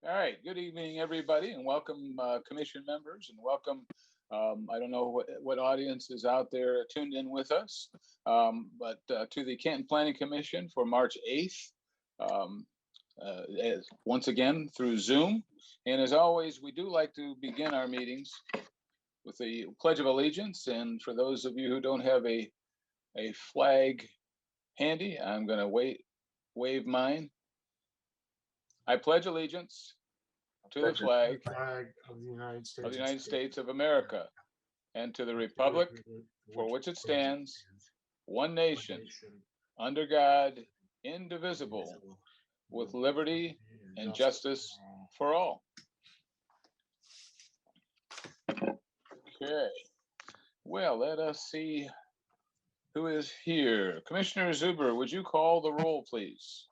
All right, good evening, everybody, and welcome commission members, and welcome, I don't know what audience is out there tuned in with us, but to the Canton Planning Commission for March 8th, once again through Zoom. And as always, we do like to begin our meetings with the Pledge of Allegiance. And for those of you who don't have a flag handy, I'm going to wave mine. I pledge allegiance to the flag of the United States of America and to the republic for which it stands, one nation, under God, indivisible, with liberty and justice for all. Okay, well, let us see who is here. Commissioner Zuber, would you call the roll, please?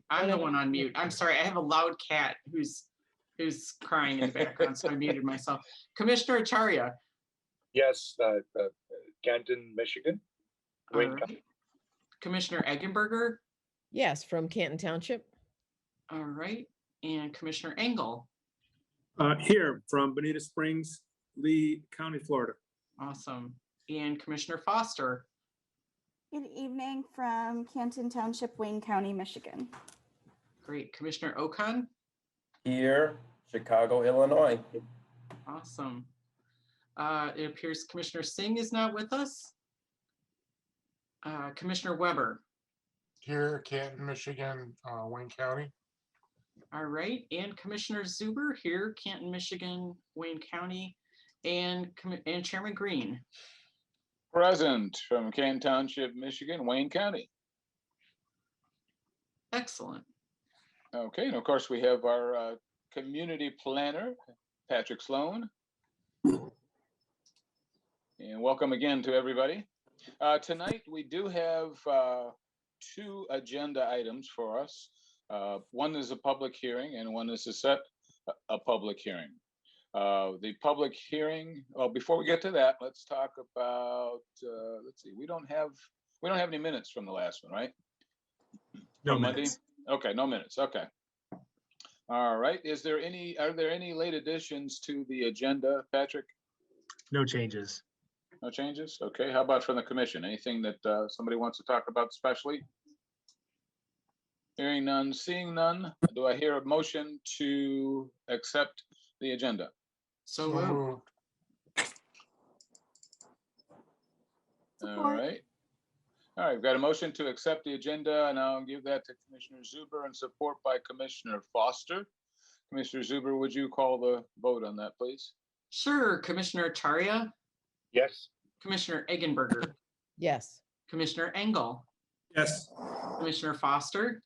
I'm the one on mute. I'm sorry. I have a loud cat who's crying in the background, so I muted myself. Commissioner Acharya. Yes, Canton, Michigan. Right. Commissioner Eggenberger. Yes, from Canton Township. All right. And Commissioner Engel. Here from Bonita Springs, Lee County, Florida. Awesome. And Commissioner Foster. Good evening from Canton Township, Wayne County, Michigan. Great. Commissioner Okan. Here, Chicago, Illinois. Awesome. It appears Commissioner Singh is not with us. Commissioner Weber. Here, Canton, Michigan, Wayne County. All right. And Commissioner Zuber here, Canton, Michigan, Wayne County, and Chairman Green. Present from Canton Township, Michigan, Wayne County. Excellent. Okay, and of course we have our community planner, Patrick Sloan. And welcome again to everybody. Tonight we do have two agenda items for us. One is a public hearing and one is to set a public hearing. The public hearing, well, before we get to that, let's talk about, let's see, we don't have any minutes from the last one, right? No From minutes. Monday? Okay, no minutes, okay. Are there any late additions to the agenda, Patrick? No changes. No changes? Okay, how about from the commission? Anything that somebody wants to talk about especially? Hearing none, seeing none. Do I hear a motion to accept the agenda? So moved. All right. All right, we've got a motion to accept the agenda, and I'll give that to Commissioner Zuber and support by Commissioner Foster. Commissioner Zuber, would you call the vote on that, please? Sure. Commissioner Acharya. Yes. Commissioner Eggenberger. Yes. Commissioner Engel. Yes. Commissioner Foster.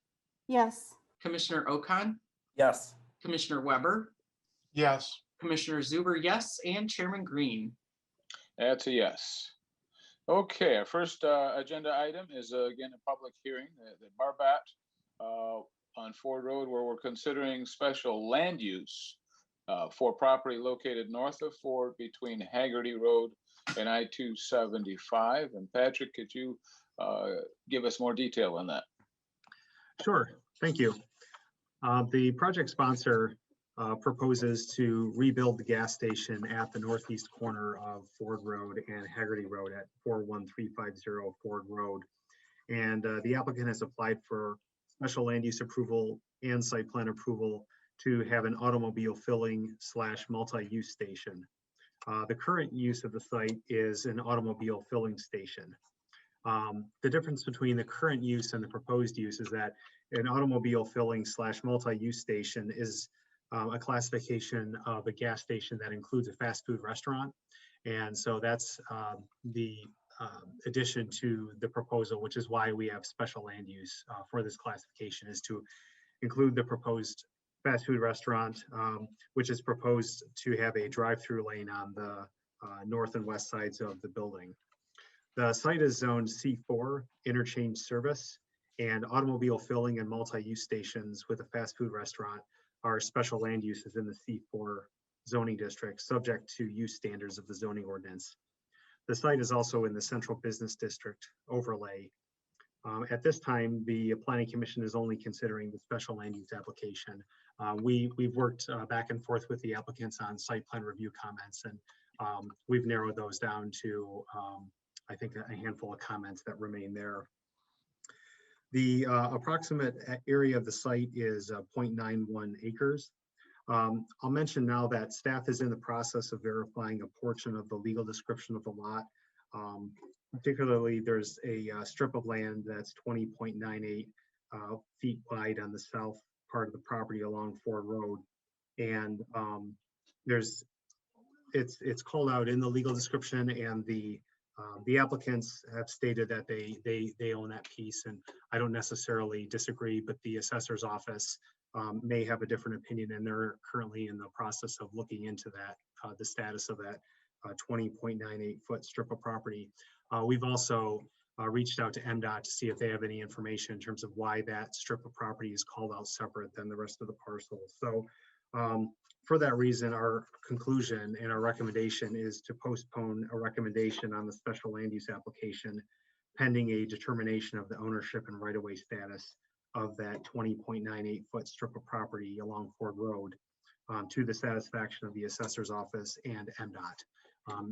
Yes. Commissioner Okan. Yes. Commissioner Weber. Yes. Commissioner Zuber, yes. And Chairman Green. That's a yes. Okay, our first agenda item is again a public hearing at Barbat on Ford Road, where we're considering special land use for property located north of Ford between Haggerty Road and I-275. And Patrick, could you give us more detail on that? Sure, thank you. The project sponsor proposes to rebuild the gas station at the northeast corner of Ford Road and Haggerty Road at 41350 Ford Road. And the applicant has applied for special land use approval and site plan approval to have an automobile filling / multi-use station. The current use of the site is an automobile filling station. The difference between the current use and the proposed use is that an automobile filling / multi-use station is a classification of a gas station that includes a fast food restaurant. And so that's the addition to the proposal, which is why we have special land use for this classification, is to include the proposed fast food restaurant, which is proposed to have a drive-through lane on the north and west sides of the building. The site is zoned C4, interchange service, and automobile filling and multi-use stations with a fast food restaurant are special land uses in the C4 zoning district, subject to use standards of the zoning ordinance. The site is also in the Central Business District overlay. At this time, the Planning Commission is only considering the special land use application. We've worked back and forth with the applicants on site plan review comments, and we've narrowed those down to, I think, a handful of comments that remain there. The approximate area of the site is 0.91 acres. I'll mention now that staff is in the process of verifying a portion of the legal description of the lot. Particularly, there's a strip of land that's 20.98 feet wide on the south part of the property along Ford Road. And it's called out in the legal description, and the applicants have stated that they own that piece, and I don't necessarily disagree, but the assessor's office may have a different opinion, and they're currently in the process of looking into that, the status of that 20.98 foot strip of property. We've also reached out to MDOT to see if they have any information in terms of why that strip of property is called out separate than the rest of the parcel. So for that reason, our conclusion and our recommendation is to postpone a recommendation on the special land use application pending a determination of the ownership and right-of-way status of that 20.98 foot strip of property along Ford Road to the satisfaction of the assessor's office and MDOT.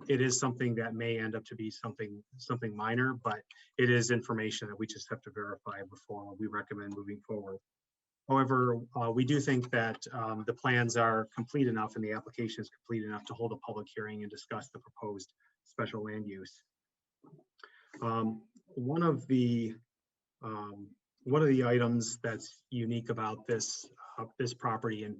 It is something that may end up to be something minor, but it is information that we just have to verify before we recommend moving forward. However, we do think that the plans are complete enough and the application is complete enough to hold a public hearing and discuss the proposed special land use. One of the items that's unique about this property and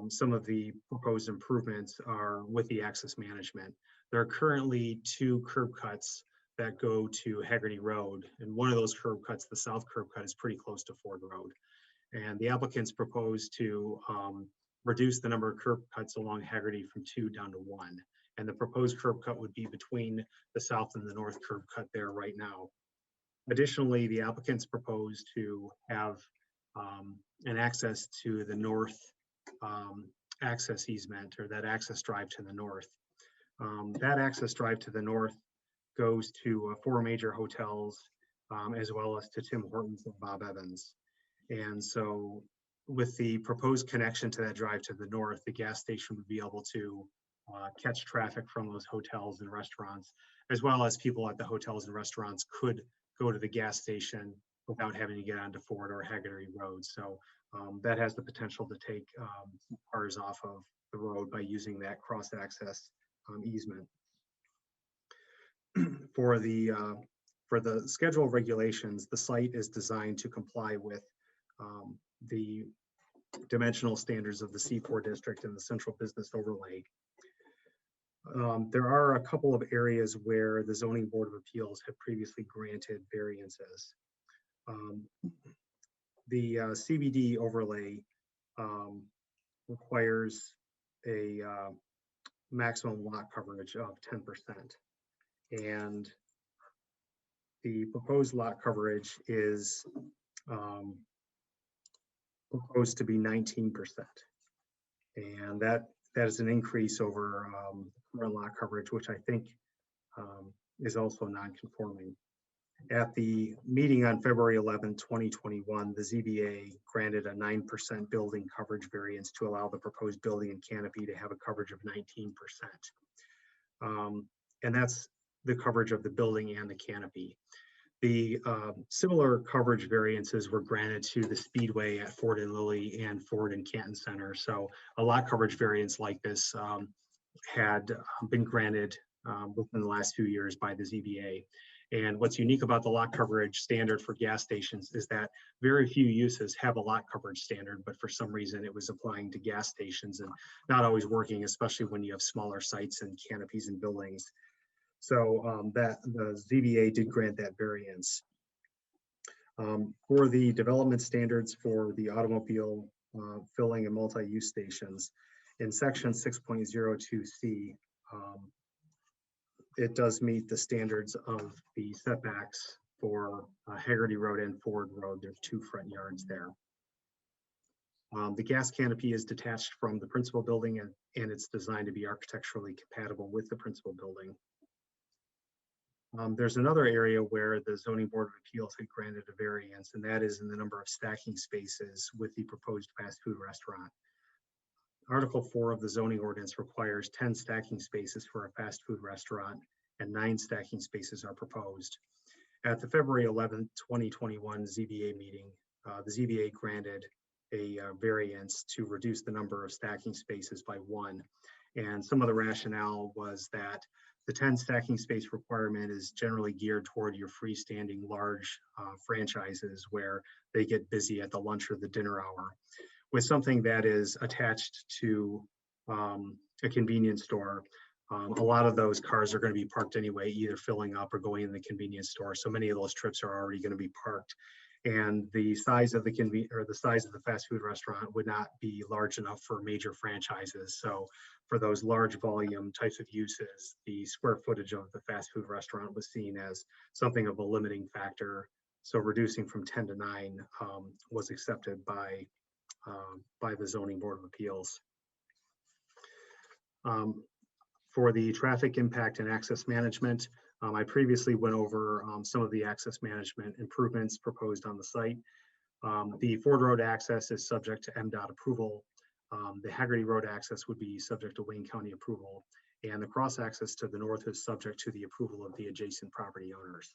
some of the proposed improvements are with the access management. There are currently 2 curb cuts that go to Haggerty Road, and one of those curb cuts, the south curb cut, is pretty close to Ford Road. And the applicants propose to reduce the number of curb cuts along Haggerty from 2 down to 1. And the proposed curb cut would be between the south and the north curb cut there right now. Additionally, the applicants propose to have an access to the north access easement, or that access drive to the north. That access drive to the north goes to 4 major hotels, as well as to Tim Hortons and Bob Evans. And so with the proposed connection to that drive to the north, the gas station would be able to catch traffic from those hotels and restaurants, as well as people at the hotels and restaurants could go to the gas station without having to get onto Ford or Haggerty Road. So that has the potential to take cars off of the road by using that cross-access easement. For the schedule of regulations, the site is designed to comply with the dimensional standards of the C4 district and the central business overlay. There are a couple of areas where the zoning board of appeals have previously granted variances. The CBD overlay requires a maximum lot coverage of 10%. And the proposed lot coverage is proposed to be 19%. And that is an increase over current lot coverage, which I think is also non-conforming. At the meeting on February 11, 2021, the ZBA granted a 9% building coverage variance to allow the proposed building and canopy to have a coverage of 19%. And that's the coverage of the building and the canopy. The similar coverage variances were granted to the Speedway at Ford and Lilly and Ford and Canton Center. So a lot coverage variance like this had been granted within the last few years by the ZBA. And what's unique about the lot coverage standard for gas stations is that very few uses have a lot coverage standard, but for some reason it was applying to gas stations and not always working, especially when you have smaller sites and canopies and buildings. So that the ZBA did grant that variance. For the development standards for the automobile filling and multi-use stations, in section 6.02C, it does meet the standards of the setbacks for Haggerty Road and Ford Road. There's 2 front yards there. The gas canopy is detached from the principal building and it's designed to be architecturally compatible with the principal building. There's another area where the Zoning Board of Appeals had granted a variance, and that is in the number of stacking spaces with the proposed fast food restaurant. Article 4 of the zoning ordinance requires 10 stacking spaces for a fast food restaurant, and 9 stacking spaces are proposed. At the February 11th, 2021 ZBA meeting, the ZBA granted a variance to reduce the number of stacking spaces by 1. And some of the rationale was that the 10 stacking space requirement is generally geared toward your freestanding large franchises where they get busy at the lunch or the dinner hour. With something that is attached to a convenience store, a lot of those cars are going to be parked anyway, either filling up or going in the convenience store. So many of those trips are already going to be parked. And the size of the fast food restaurant would not be large enough for major franchises. So for those large volume types of uses, the square footage of the fast food restaurant was seen as something of a limiting factor. So reducing from 10 to 9 was accepted by the Zoning Board of Appeals. For the traffic impact and access management, I previously went over some of the access management improvements proposed on the site. The Ford Road access is subject to MDOT approval. The Haggerty Road access would be subject to Wayne County approval, and the cross access to the north is subject to the approval of the adjacent property owners.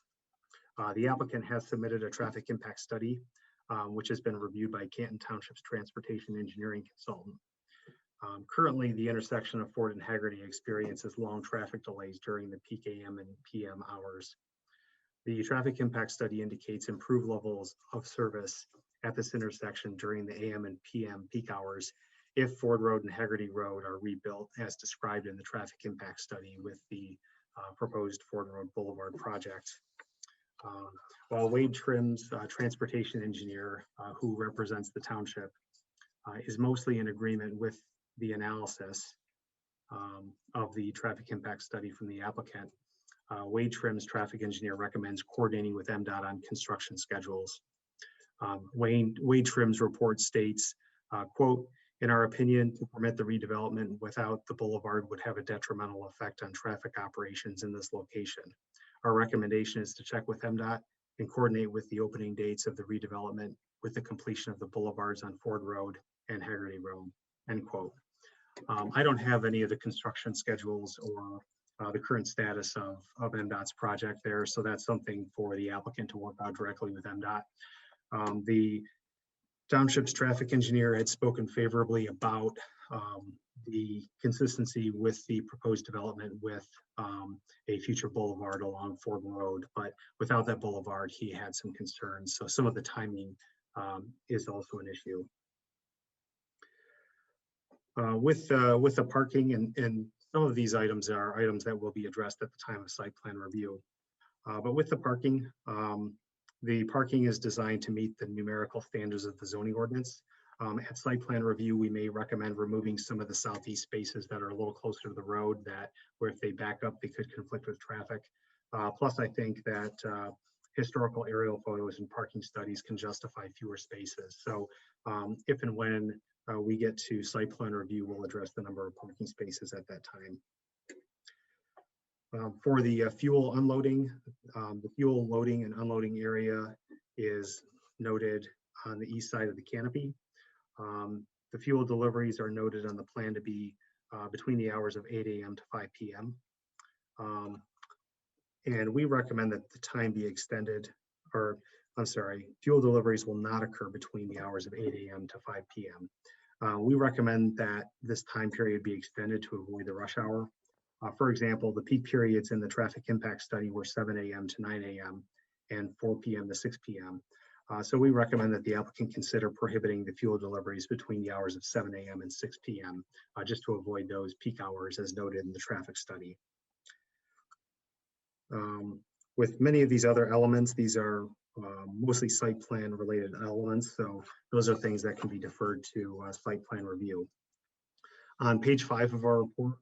The applicant has submitted a traffic impact study, which has been reviewed by Canton Township's transportation engineering consultant. Currently, the intersection of Ford and Haggerty experiences long traffic delays during the peak AM and PM hours. The traffic impact study indicates improved levels of service at this intersection during the AM and PM peak hours if Ford Road and Haggerty Road are rebuilt as described in the traffic impact study with the proposed Ford Road Boulevard project. While Wade Trim's transportation engineer, who represents the township, is mostly in agreement with the analysis of the traffic impact study from the applicant, Wade Trim's traffic engineer recommends coordinating with MDOT on construction schedules. Wade Trim's report states, quote, "In our opinion, to permit the redevelopment without the boulevard would have a detrimental effect on traffic operations in this location. Our recommendation is to check with MDOT and coordinate with the opening dates of the redevelopment with the completion of the boulevards on Ford Road and Haggerty Road," end quote. I don't have any of the construction schedules or the current status of MDOT's project there, so that's something for the applicant to work out directly with MDOT. The township's traffic engineer had spoken favorably about the consistency with the proposed development with a future boulevard along Ford Road, but without that boulevard, he had some concerns. So some of the timing is also an issue. With the parking and some of these items are items that will be addressed at the time of site plan review. But with the parking is designed to meet the numerical standards of the zoning ordinance. At site plan review, we may recommend removing some of the southeast spaces that are a little closer to the road that where if they back up, they could conflict with traffic. Plus, I think that historical aerial photos and parking studies can justify fewer spaces. So if and when we get to site plan review, we'll address the number of parking spaces at that time. For the fuel unloading, the fuel loading and unloading area is noted on the east side of the canopy. The fuel deliveries are noted on the plan to be between the hours of 8 a.m. to 5 p.m. And we recommend that the time be extended, or I'm sorry, fuel deliveries will not occur between the hours of 8 a.m. to 5 p.m. We recommend that this time period be extended to avoid the rush hour. For example, the peak periods in the traffic impact study were 7 a.m. to 9 a.m. and 4 p.m. to 6 p.m. So we recommend that the applicant consider prohibiting the fuel deliveries between the hours of 7 a.m. and 6 p.m. Just to avoid those peak hours as noted in the traffic study. With many of these other elements, these are mostly site plan related elements. So those are things that can be deferred to site plan review. On page 5 of our report,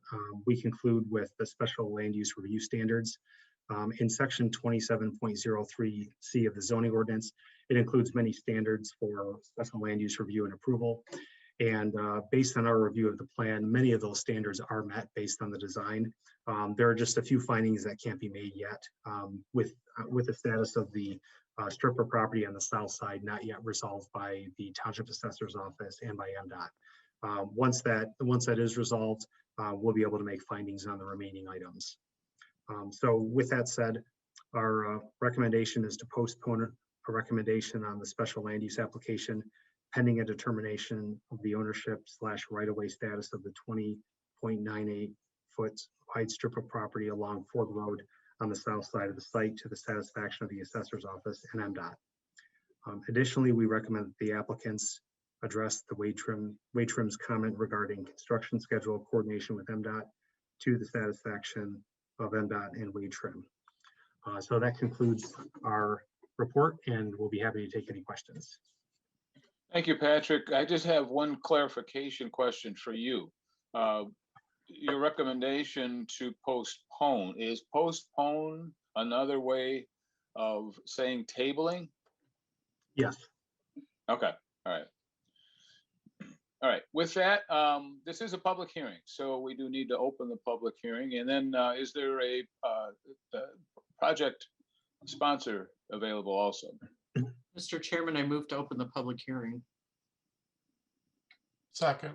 we conclude with the special land use review standards. In section 27.03C of the zoning ordinance, it includes many standards for special land use review and approval. And based on our review of the plan, many of those standards are met based on the design. There are just a few findings that can't be made yet with the status of the strip of property on the south side not yet resolved by the Township Assessor's Office and by MDOT. Once that is resolved, we'll be able to make findings on the remaining items. So with that said, our recommendation is to postpone a recommendation on the special land use application pending a determination of the ownership / right-of-way status of the 20.98 foot wide strip of property along Ford Road on the south side of the site to the satisfaction of the assessor's office and MDOT. Additionally, we recommend that the applicants address the Wade Trim's comment regarding construction schedule coordination with MDOT to the satisfaction of MDOT and Wade Trim. So that concludes our report, and we'll be happy to take any questions. Thank you, Patrick. I just have one clarification question for you. Your recommendation to postpone, is postpone another way of saying tabling? Yes. Okay, all right. All right, with that, this is a public hearing, so we do need to open the public hearing. And then is there a project sponsor available also? Mr. Chairman, I move to open the public hearing. Second.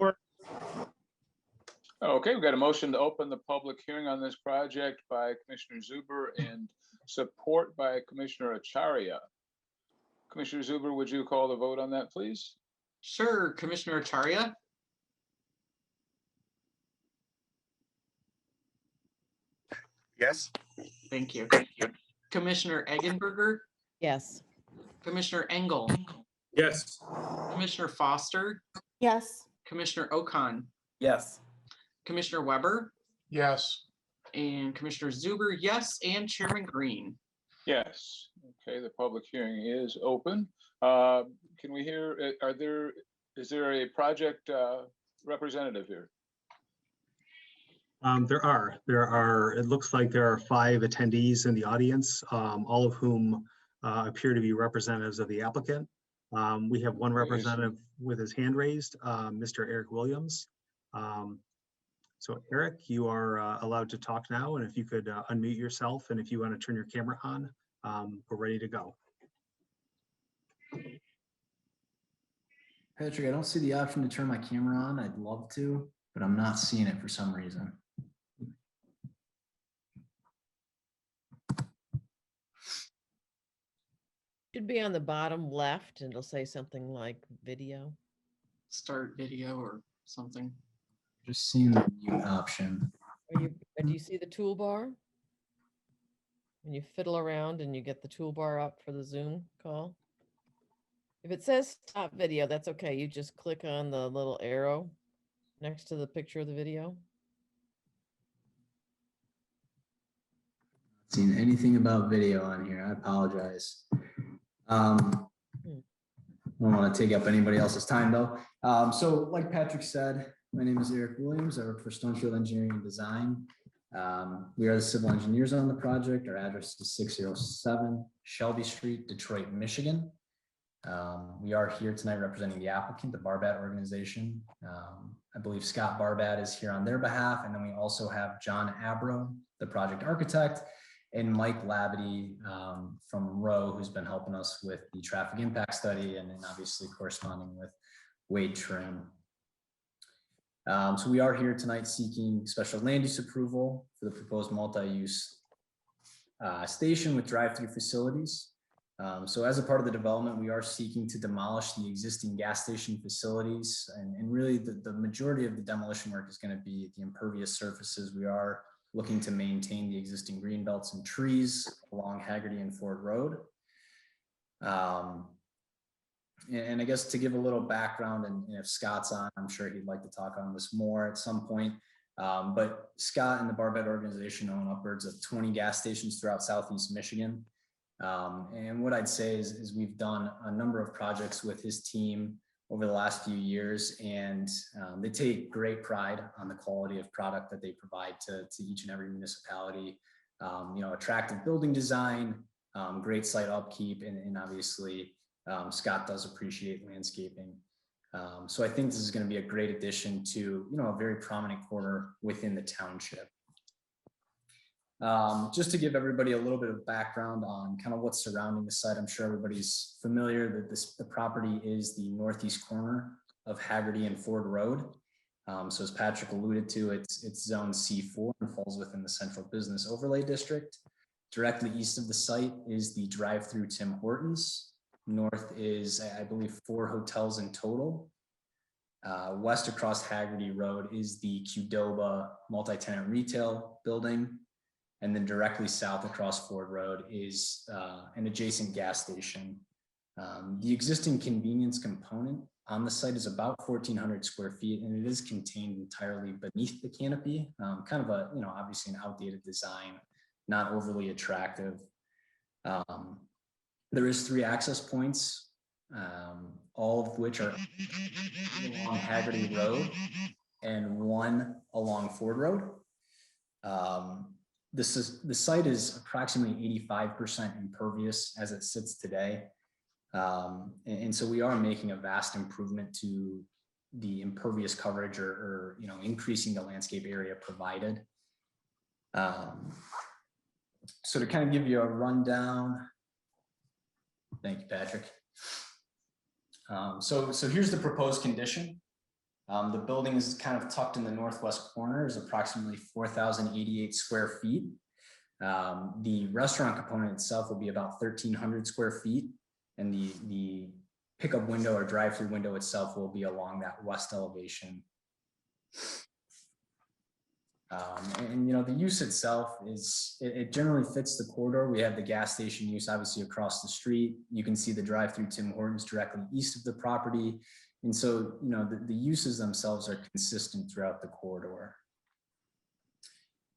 Okay, we've got a motion to open the public hearing on this project by Commissioner Zuber and support by Commissioner Acharya. Commissioner Zuber, would you call the vote on that, please? Sure, Commissioner Acharya, Yes. thank you. Commissioner Eggenberger, Yes. Commissioner Engel, Yes. Commissioner Foster, Yes. Commissioner Okan, Yes. Commissioner Weber, Yes. and Commissioner Zuber, yes, and Chairman Green. Yes. Okay, the public hearing is open. Can we hear, is there a project representative here? There are, it looks like there are 5 attendees in the audience, all of whom appear to be representatives of the applicant. We have one representative with his hand raised, Mr. Eric Williams. So Eric, you are allowed to talk now, and if you could unmute yourself, and if you want to turn your camera on, we're ready to go. Patrick, I don't see the option to turn my camera on. I'd love to, but I'm not seeing it for some reason. Should be on the bottom left and it'll say something like video. Start video or something. Just seeing the mute option. Do you see the toolbar? When you fiddle around and you get the toolbar up for the Zoom call? If it says stop video, that's okay. You just click on the little arrow next to the picture of the video. Not seeing anything about video on here. I apologize. I don't want to take up anybody else's time though. So like Patrick said, my name is Eric Williams. I work for Stonefield Engineering and Design. We are the civil engineers on the project. Our address is 607 Shelby Street, Detroit, Michigan. We are here tonight representing the applicant, the Barbat organization. I believe Scott Barbat is here on their behalf. And then we also have John Abro, the project architect, and Mike Labadie from Rowe, who's been helping us with the traffic impact study and then obviously corresponding with Wade Trim. So we are here tonight seeking special land use approval for the proposed multi-use station with drive-through facilities. So as a part of the development, we are seeking to demolish the existing gas station facilities, and really the majority of the demolition work is going to be the impervious surfaces. We are looking to maintain the existing green belts and trees along Haggerty and Ford Road. And I guess to give a little background, and if Scott's on, I'm sure he'd like to talk on this more at some point. But Scott and the Barbat organization own upwards of 20 gas stations throughout Southeast Michigan. And what I'd say is we've done a number of projects with his team over the last few years, and they take great pride on the quality of product that they provide to each and every municipality. You know, attractive building design, great site upkeep, and obviously Scott does appreciate landscaping. So I think this is going to be a great addition to, a very prominent corner within the township. Just to give everybody a little bit of background on kind of what's surrounding the site, I'm sure everybody's familiar that the property is the northeast corner of Haggerty and Ford Road. So as Patrick alluded to, it's zone C4 and falls within the Central Business Overlay District. Directly east of the site is the drive-through Tim Hortons. North is, I believe, 4 hotels in total. West across Haggerty Road is the Qdoba multi-tenant retail building. And then directly south across Ford Road is an adjacent gas station. The existing convenience component on the site is about 1,400 square feet, and it is contained entirely beneath the canopy. Kind of a, obviously an outdated design, not overly attractive. There is 3 access points, all of which are along Haggerty Road and 1 along Ford Road. The site is approximately 85% impervious as it sits today. And so we are making a vast improvement to the impervious coverage or increasing the landscape area provided. So to kind of give you a rundown, thank you, Patrick. So here's the proposed condition. The building is kind of tucked in the northwest corner, is approximately 4,088 square feet. The restaurant component itself will be about 1,300 square feet, and the pickup window or drive-through window itself will be along that west elevation. And the use itself it generally fits the corridor. We have the gas station use obviously across the street. You can see the drive-through Tim Hortons directly east of the property. And so, the uses themselves are consistent throughout the corridor.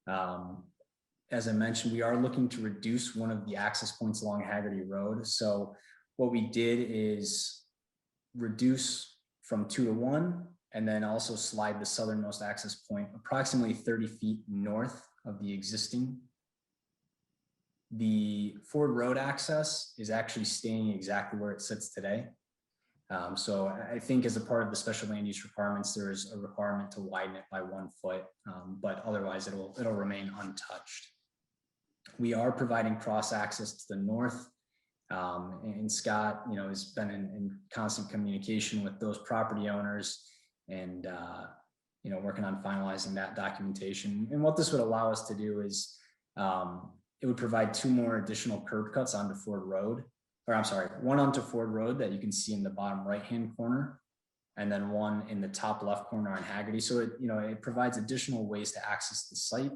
As I mentioned, we are looking to reduce one of the access points along Haggerty Road. So what we did is reduce from 2 to 1, and then also slide the southernmost access point approximately 30 feet north of the existing. The Ford Road access is actually staying exactly where it sits today. So I think as a part of the special land use requirements, there is a requirement to widen it by 1 foot, but otherwise it'll remain untouched. We are providing cross access to the north, and Scott, has been in constant communication with those property owners and, working on finalizing that documentation. And what this would allow us to do is it would provide 2 more additional curb cuts onto Ford Road. Or I'm sorry, 1 onto Ford Road that you can see in the bottom right-hand corner, and then 1 in the top left corner on Haggerty. So it provides additional ways to access the site.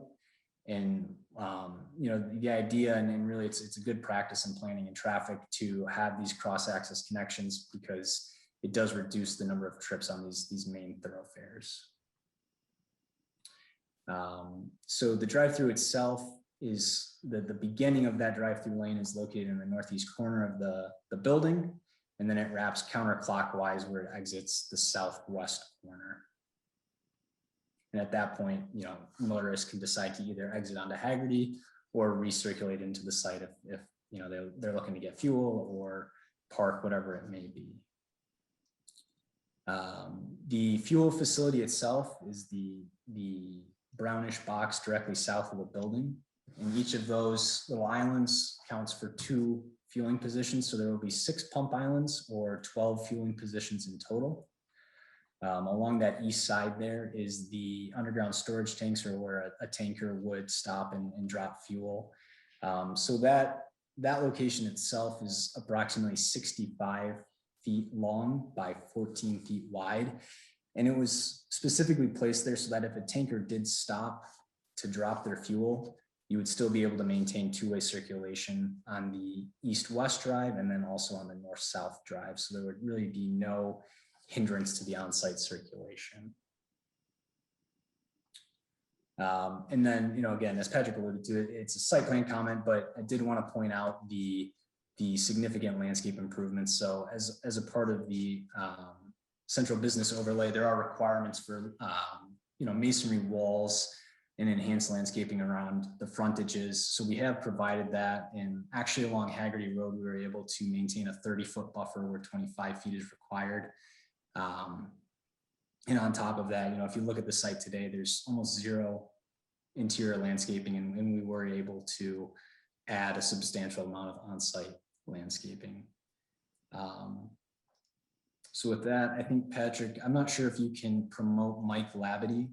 And the idea, and really it's a good practice in planning and traffic to have these cross-access connections, because it does reduce the number of trips on these main thoroughfares. So the drive-through itself is the beginning of that drive-through lane is located in the northeast corner of the building, and then it wraps counterclockwise where it exits the southwest corner. And at that point, motorists can decide to either exit onto Haggerty or recirculate into the site if they're looking to get fuel or park, whatever it may be. The fuel facility itself is the brownish box directly south of the building. And each of those little islands counts for 2 fueling positions. So there will be 6 pump islands or 12 fueling positions in total. Along that east side there is the underground storage tanks, or where a tanker would stop and drop fuel. So that location itself is approximately 65 feet long by 14 feet wide. And it was specifically placed there so that if a tanker did stop to drop their fuel, you would still be able to maintain 2-way circulation on the east-west drive and then also on the north-south drive. So there would really be no hindrance to the on-site circulation. And then, again, as Patrick alluded to, it's a site plan comment, but I did want to point out the significant landscape improvements. So as a part of the central business overlay, there are requirements for, masonry walls and enhanced landscaping around the frontages. So we have provided that, and actually along Haggerty Road, we were able to maintain a 30-foot buffer where 25 feet is required. And on top of that, if you look at the site today, there's almost zero interior landscaping, and we were able to add a substantial amount of on-site landscaping. So with that, I think, Patrick, I'm not sure if you can promote Mike Labadie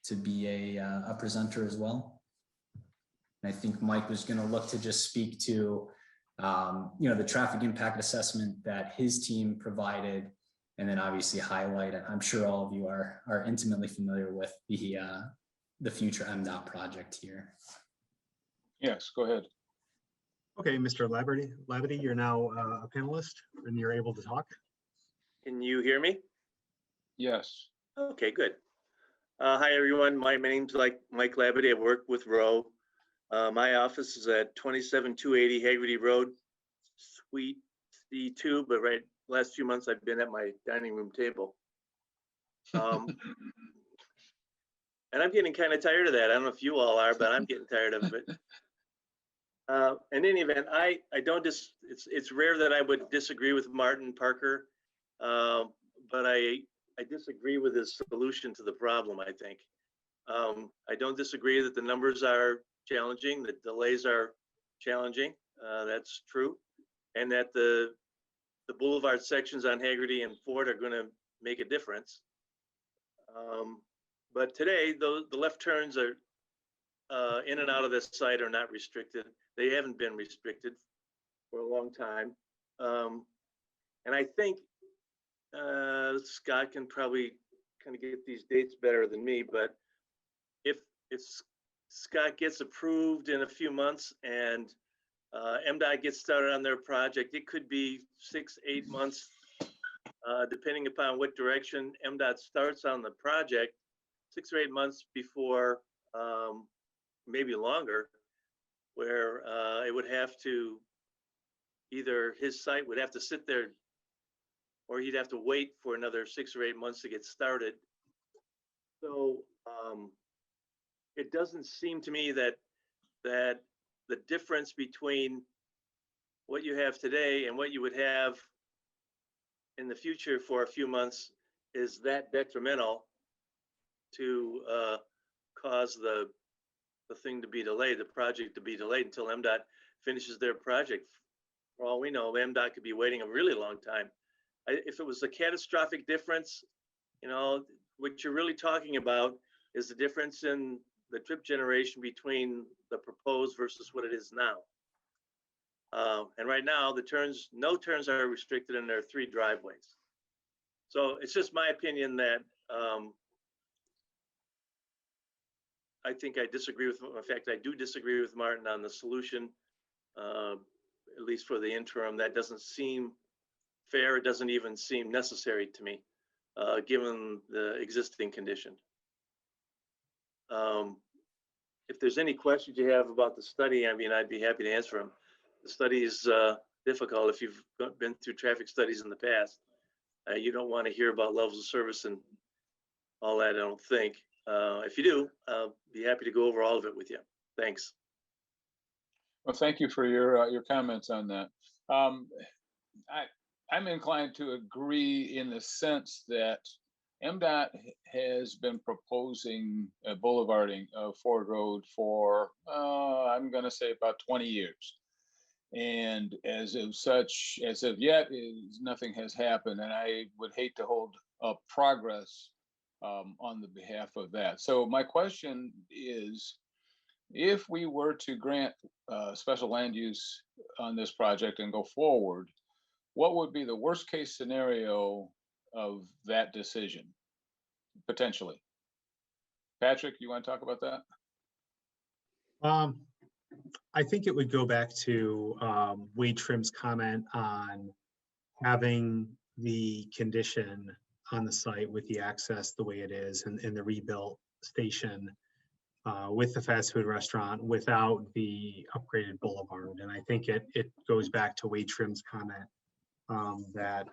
to be a presenter as well. And I think Mike was going to look to just speak to, the traffic impact assessment that his team provided, and then obviously highlight, I'm sure all of you are intimately familiar with the future MDOT project here. Yes, go ahead. Okay, Mr. Labadie, you're now a panelist and you're able to talk. Can you hear me? Yes. Okay, good. Hi, everyone. My name's Mike Labadie. I work with Rowe. My office is at 27280 Haggerty Road, Suite C2, but last few months I've been at my dining room table. And I'm getting kind of tired of that. I don't know if you all are, but I'm getting tired of it. In any event, it's rare that I would disagree with Martin Parker, but I disagree with his solution to the problem, I think. I don't disagree that the numbers are challenging, the delays are challenging, that's true, and that the boulevard sections on Haggerty and Ford are going to make a difference. But today, the left turns are in and out of this site are not restricted. They haven't been restricted for a long time. And I think Scott can probably kind of get these dates better than me, but if Scott gets approved in a few months and MDOT gets started on their project, it could be 6-8 months, depending upon what direction MDOT starts on the project, 6 or 8 months before, maybe longer, where it would have to, either his site would have to sit there, or he'd have to wait for another 6 or 8 months to get started. So it doesn't seem to me that the difference between what you have today and what you would have in the future for a few months is that detrimental to cause the thing to be delayed, the project to be delayed until MDOT finishes their project. For all we know, MDOT could be waiting a really long time. If it was a catastrophic difference, what you're really talking about is the difference in the trip generation between the proposed versus what it is now. And right now, no turns are restricted, and there are 3 driveways. So it's just my opinion that I think I disagree with, in fact, I do disagree with Martin on the solution, at least for the interim. That doesn't seem fair. It doesn't even seem necessary to me, given the existing condition. If there's any questions you have about the study, I'd be happy to answer them. The study is difficult if you've been through traffic studies in the past. You don't want to hear about levels of service and all that, I don't think. If you do, I'll be happy to go over all of it with you. Thanks. Well, thank you for your comments on that. I'm inclined to agree in the sense that MDOT has been proposing boulevarding of Ford Road for, I'm going to say about 20 years. And as of yet, nothing has happened. And I would hate to hold up progress on the behalf of that. So my question is, if we were to grant special land use on this project and go forward, what would be the worst case scenario of that decision, potentially? Patrick, you want to talk about that? I think it would go back to Wade Trim's comment on having the condition on the site with the access the way it is and the rebuilt station with the fast food restaurant without the upgraded boulevard. And I think it goes back to Wade Trim's comment that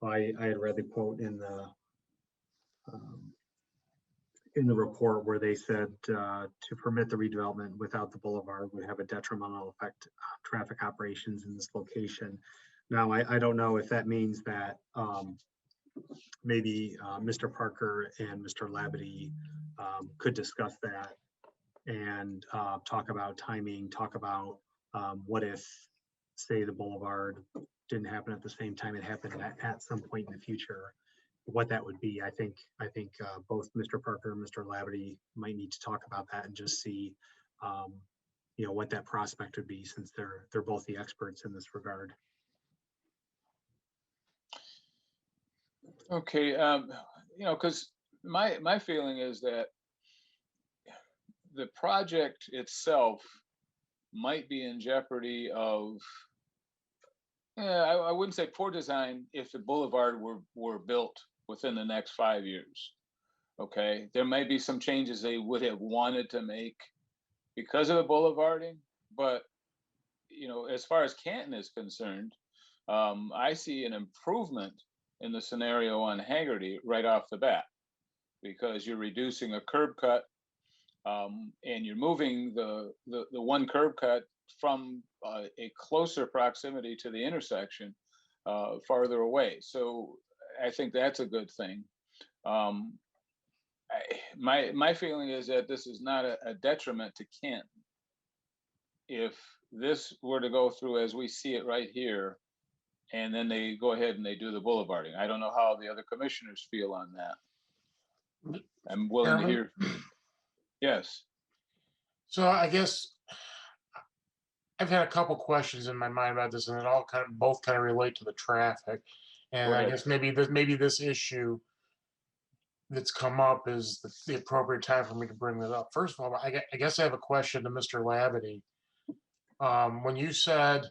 I had read the quote in the report where they said to permit the redevelopment without the boulevard would have a detrimental effect on traffic operations in this location. Now, I don't know if that means that maybe Mr. Parker and Mr. Labadie could discuss that and talk about timing, talk about what if, say, the boulevard didn't happen at the same time, it happened at some point in the future, what that would be. I think both Mr. Parker and Mr. Labadie might need to talk about that and just see, what that prospect would be, since they're both the experts in this regard. Okay, because my feeling is that the project itself might be in jeopardy of, I wouldn't say poor design if the boulevard were built within the next 5 years. Okay, there may be some changes they would have wanted to make because of the boulevarding, but as far as Canton is concerned, I see an improvement in the scenario on Haggerty right off the bat, because you're reducing a curb cut, and you're moving the one curb cut from a closer proximity to the intersection farther away. So I think that's a good thing. My feeling is that this is not a detriment to Canton. If this were to go through as we see it right here, and then they go ahead and they do the boulevarding, I don't know how the other commissioners feel on that. I'm willing to hear. Yes. So I guess I've had a couple questions in my mind about this, and it all both kind of relate to the traffic. And I guess maybe this issue that's come up is the appropriate time for me to bring that up. First of all, I guess I have a question to Mr. Labadie. When you said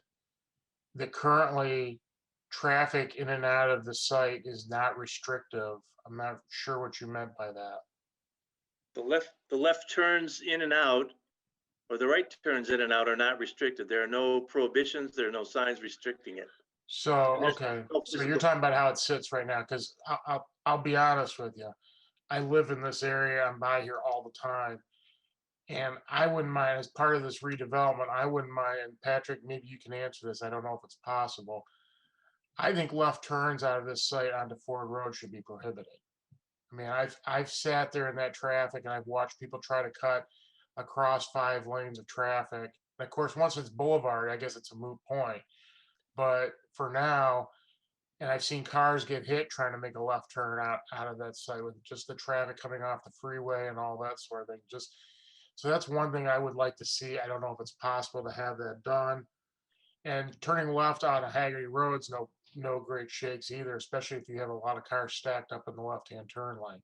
that currently traffic in and out of the site is not restrictive, I'm not sure what you meant by that. The left turns in and out, or the right turns in and out, are not restricted. There are no prohibitions. There are no signs restricting it. So, okay, so you're talking about how it sits right now, because I'll be honest with you. I live in this area. I'm by here all the time. And I wouldn't mind, as part of this redevelopment, I wouldn't mind, and Patrick, maybe you can answer this. I don't know if it's possible. I think left turns out of this site onto Ford Road should be prohibited. I mean, I've sat there in that traffic and I've watched people try to cut across 5 lanes of traffic. And of course, once it's boulevard, I guess it's a moot point. But for now, and I've seen cars get hit trying to make a left turn out of that site with just the traffic coming off the freeway and all that sort of thing. So that's one thing I would like to see. I don't know if it's possible to have that done. And turning left out of Haggerty Road's no great shakes either, especially if you have a lot of cars stacked up in the left-hand turn lane.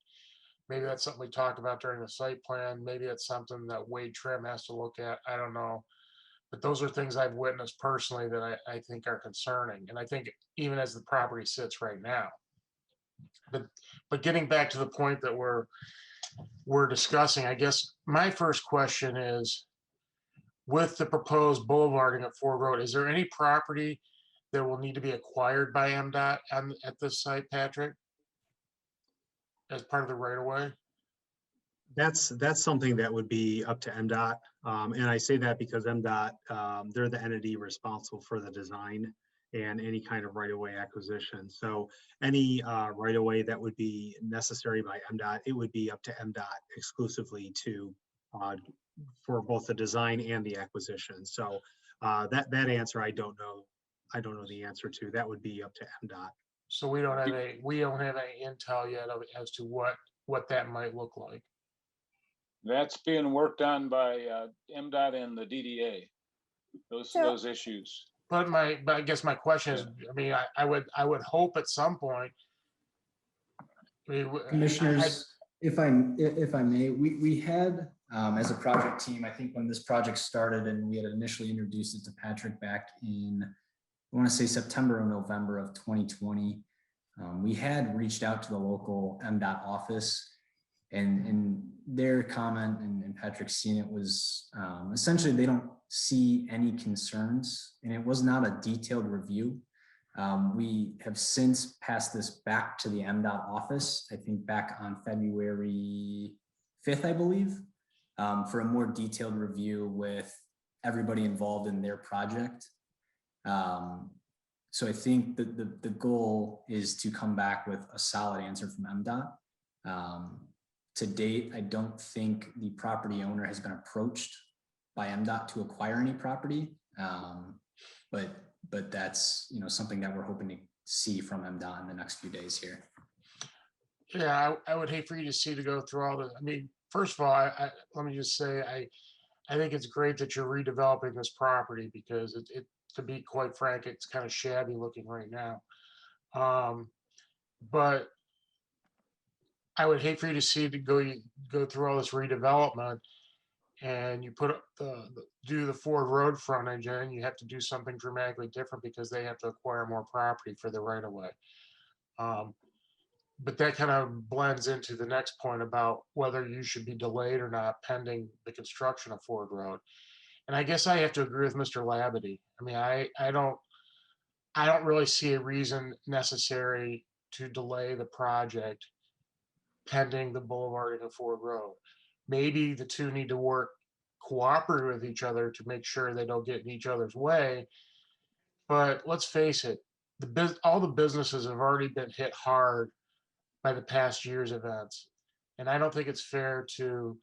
Maybe that's something we talked about during the site plan. Maybe it's something that Wade Trim has to look at. I don't know. But those are things I've witnessed personally that I think are concerning. And I think even as the property sits right now. But getting back to the point that we're discussing, I guess my first question is, with the proposed boulevarding at Ford Road, is there any property that will need to be acquired by MDOT at this site, Patrick, as part of the right of way? That's something that would be up to MDOT. And I say that because MDOT, they're the entity responsible for the design and any kind of right-of-way acquisition. So any right-of-way that would be necessary by MDOT, it would be up to MDOT exclusively to for both the design and the acquisition. So that answer I don't know the answer to. That would be up to MDOT. So we don't have any intel yet as to what that might look like. That's being worked on by MDOT and the DDA. Those issues. But I guess my question is, I mean, I would hope at some point. Commissioners, if I may, we had as a project team, I think when this project started and we had initially introduced it to Patrick back in, I want to say September or November of 2020, we had reached out to the local MDOT office, and their comment, and Patrick's seen it, was essentially they don't see any concerns, and it was not a detailed review. We have since passed this back to the MDOT office, I think back on February 5th, I believe, for a more detailed review with everybody involved in their project. So I think that the goal is to come back with a solid answer from MDOT. To date, I don't think the property owner has been approached by MDOT to acquire any property. But that's, you know, something that we're hoping to see from MDOT in the next few days here. Yeah, I would hate for you to see to go through all the, I mean, first of all, let me just say, I think it's great that you're redeveloping this property because it to be quite frank, it's kind of shabby looking right now. But I would hate for you to see to go through all this redevelopment and you put up do the Ford Road frontage and you have to do something dramatically different because they have to acquire more property for the right of way. But that kind of blends into the next point about whether you should be delayed or not pending the construction of Ford Road. And I guess I have to agree with Mr. Labadie. I mean, I don't really see a reason necessary to delay the project pending the boulevarding of Ford Road. Maybe the two need to work cooperative with each other to make sure they don't get in each other's way. But let's face it, all the businesses have already been hit hard by the past year's events. And I don't think it's fair to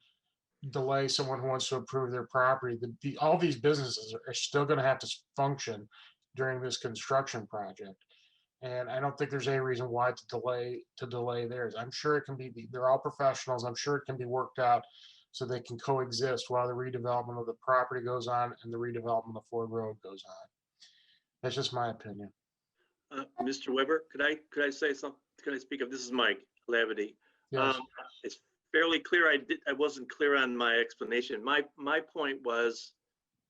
delay someone who wants to improve their property. All these businesses are still going to have to function during this construction project. And I don't think there's any reason why to delay theirs. I'm sure it can be, they're all professionals. I'm sure it can be worked out so they can coexist while the redevelopment of the property goes on and the redevelopment of Ford Road goes on. That's just my opinion. Mr. Weber, could I say something? Could I speak up? This is Mike Lavity. Yes. It's fairly clear. I wasn't clear on my explanation. My point was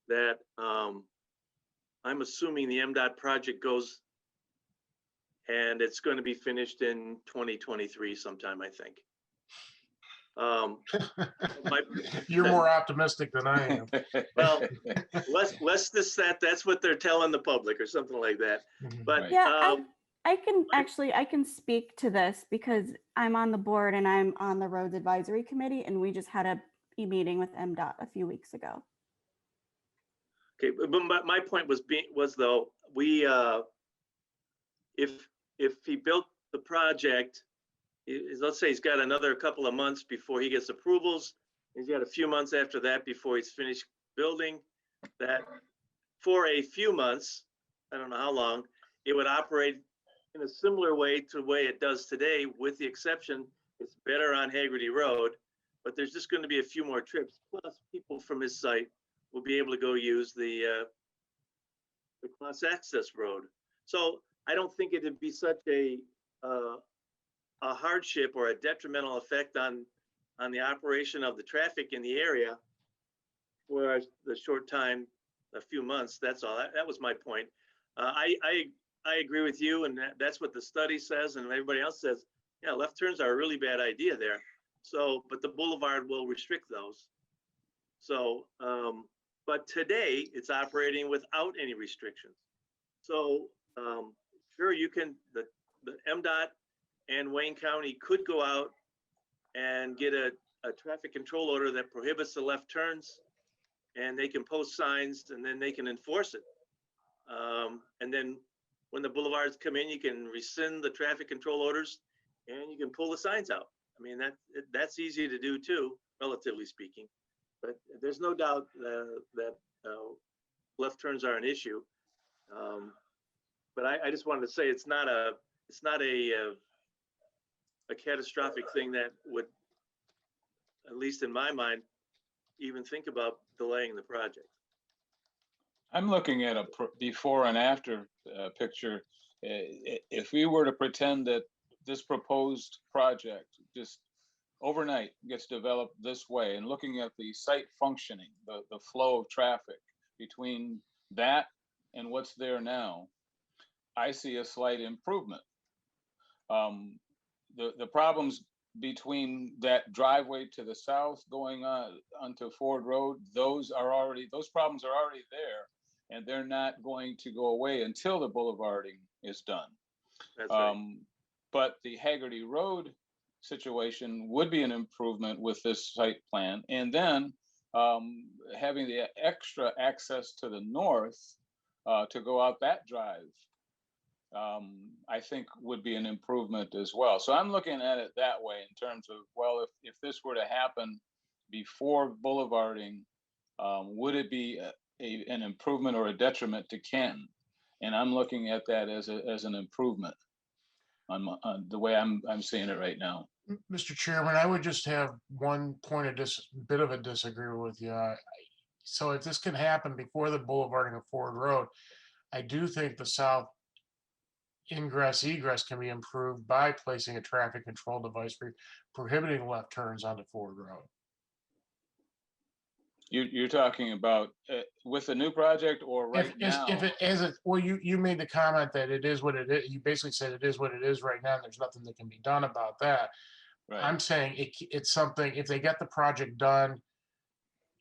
that I'm assuming the MDOT project goes and it's going to be finished in 2023 sometime, I think. You're more optimistic than I am. Well, less this, that's what they're telling the public or something like that. But Right. Yeah, I can speak to this because I'm on the board and I'm on the roads advisory committee, and we just had a meeting with MDOT a few weeks ago. okay, but my point was though, we if he built the project, let's say he's got another couple of months before he gets approvals. He's got a few months after that before he's finished building. That for a few months, I don't know how long, it would operate in a similar way to the way it does today, with the exception it's better on Haggerty Road, but there's just going to be a few more trips. Plus, people from his site will be able to go use the cross access road. So I don't think it'd be such a hardship or a detrimental effect on the operation of the traffic in the area for the short time, a few months. That's all. That was my point. I agree with you, and that's what the study says, and everybody else says. Yeah, left turns are a really bad idea there. So, but the boulevard will restrict those. So, but today it's operating without any restrictions. So, sure, you can, the MDOT and Wayne County could go out and get a traffic control order that prohibits the left turns, and they can post signs and then they can enforce it. And then when the boulevards come in, you can rescind the traffic control orders and you can pull the signs out. I mean, that's easy to do too, relatively speaking. But there's no doubt that left turns are an issue. But I just wanted to say it's not a catastrophic thing that would, at least in my mind, even think about delaying the project. I'm looking at a before and after picture. If we were to pretend that this proposed project just overnight gets developed this way, and looking at the site functioning, the flow of traffic between that and what's there now, I see a slight improvement. The problems between that driveway to the south going on onto Ford Road, those problems are already there, and they're not going to go away until the boulevarding is done. That's right. But the Haggerty Road situation would be an improvement with this site plan, and then having the extra access to the north to go out that drive I think would be an improvement as well. So I'm looking at it that way in terms of, well, if this were to happen before boulevarding, would it be an improvement or a detriment to Canton? And I'm looking at that as an improvement on the way I'm seeing it right now. Mr. Chairman, I would just have one point of bit of a disagreement with you. So if this can happen before the boulevarding of Ford Road, I do think the south ingress egress can be improved by placing a traffic control device prohibiting left turns onto Ford Road. You're talking about with the new project or right now? If it as it, well, you made the comment that it is what it is. You basically said it is what it is right now. And there's nothing that can be done about that. Right. I'm saying it's something, if they get the project done,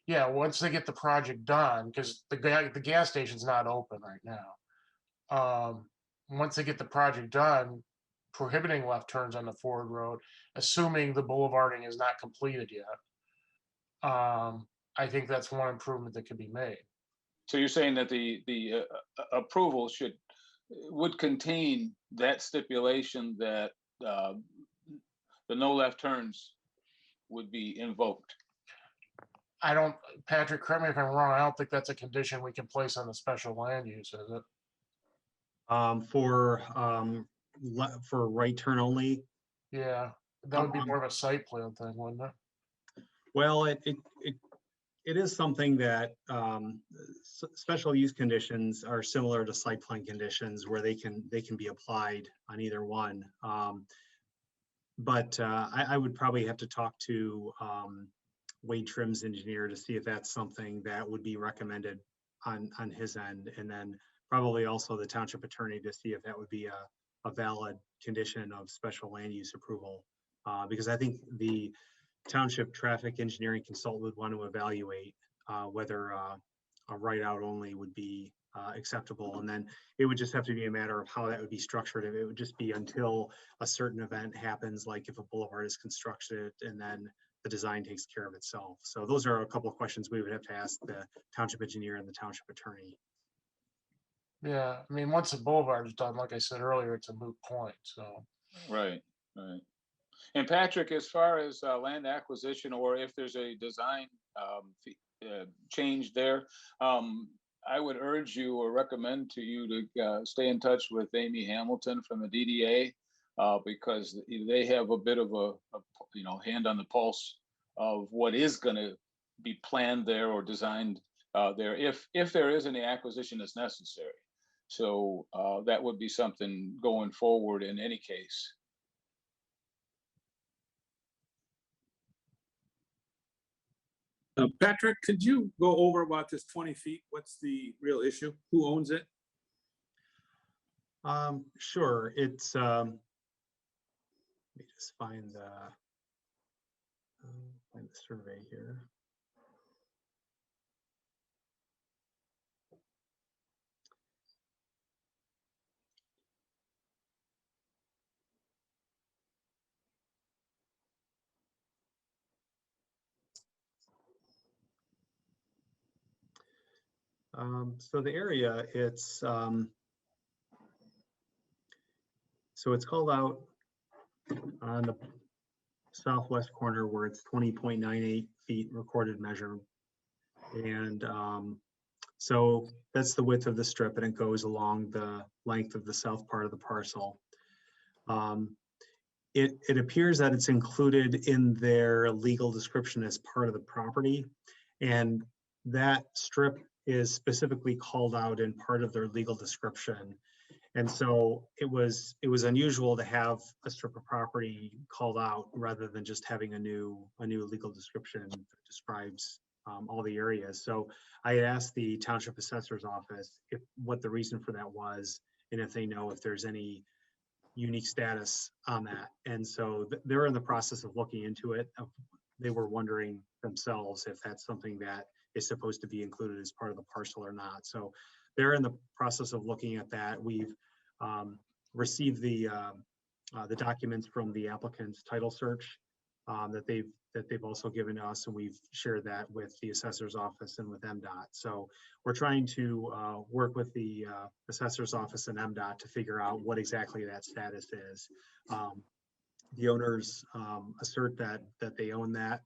yeah, once they get the project done, because the gas station's not open right now. Once they get the project done, prohibiting left turns on the Ford Road, assuming the boulevarding is not completed yet. I think that's one improvement that could be made. So you're saying that the approval would contain that stipulation that the no left turns would be invoked? Patrick, correct me if I'm wrong, I don't think that's a condition we can place on the special land use, is it? For right turn only. Yeah, that would be more of a site plan thing, wouldn't it? Well, it is something that special use conditions are similar to site plan conditions where they can be applied on either one. But I would probably have to talk to Wade Trim's engineer to see if that's something that would be recommended on his end, and then probably also the township attorney to see if that would be a valid condition of special land use approval. Because I think the township traffic engineering consultant would want to evaluate whether a right out only would be acceptable. And then it would just have to be a matter of how that would be structured. It would just be until a certain event happens, like if a boulevard is constructed and then the design takes care of itself. So those are a couple of questions we would have to ask the township engineer and the township attorney. Yeah, I mean, once the boulevard is done, like I said earlier, it's a moot point, so. Right. And Patrick, as far as land acquisition, or if there's a design change there, I would urge you or recommend to you to stay in touch with Amy Hamilton from the DDA, because they have a bit of a hand on the pulse of what is going to be planned there or designed there, if there is any acquisition that's necessary. So that would be something going forward in any case. Patrick, could you go over about this 20 feet? What's the real issue? Who owns it? Sure. It's let me just find the survey here. So the area, it's called out on the southwest corner where it's 20.98 feet recorded measure. And so that's the width of the strip, and it goes along the length of the south part of the parcel. It appears that it's included in their legal description as part of the property, and that strip is specifically called out in part of their legal description. And so it was unusual to have a strip of property called out rather than just having a new legal description that describes all the areas. So I had asked the township assessor's office what the reason for that was, and if they know if there's any unique status on that. And so they're in the process of looking into it. They were wondering themselves if that's something that is supposed to be included as part of the parcel or not. So they're in the process of looking at that. We've received the documents from the applicant's title search, that they've also given to us, and we've shared that with the assessor's office and with MDOT. So we're trying to work with the assessor's office and MDOT to figure out what exactly that status is. The owners assert that they own that,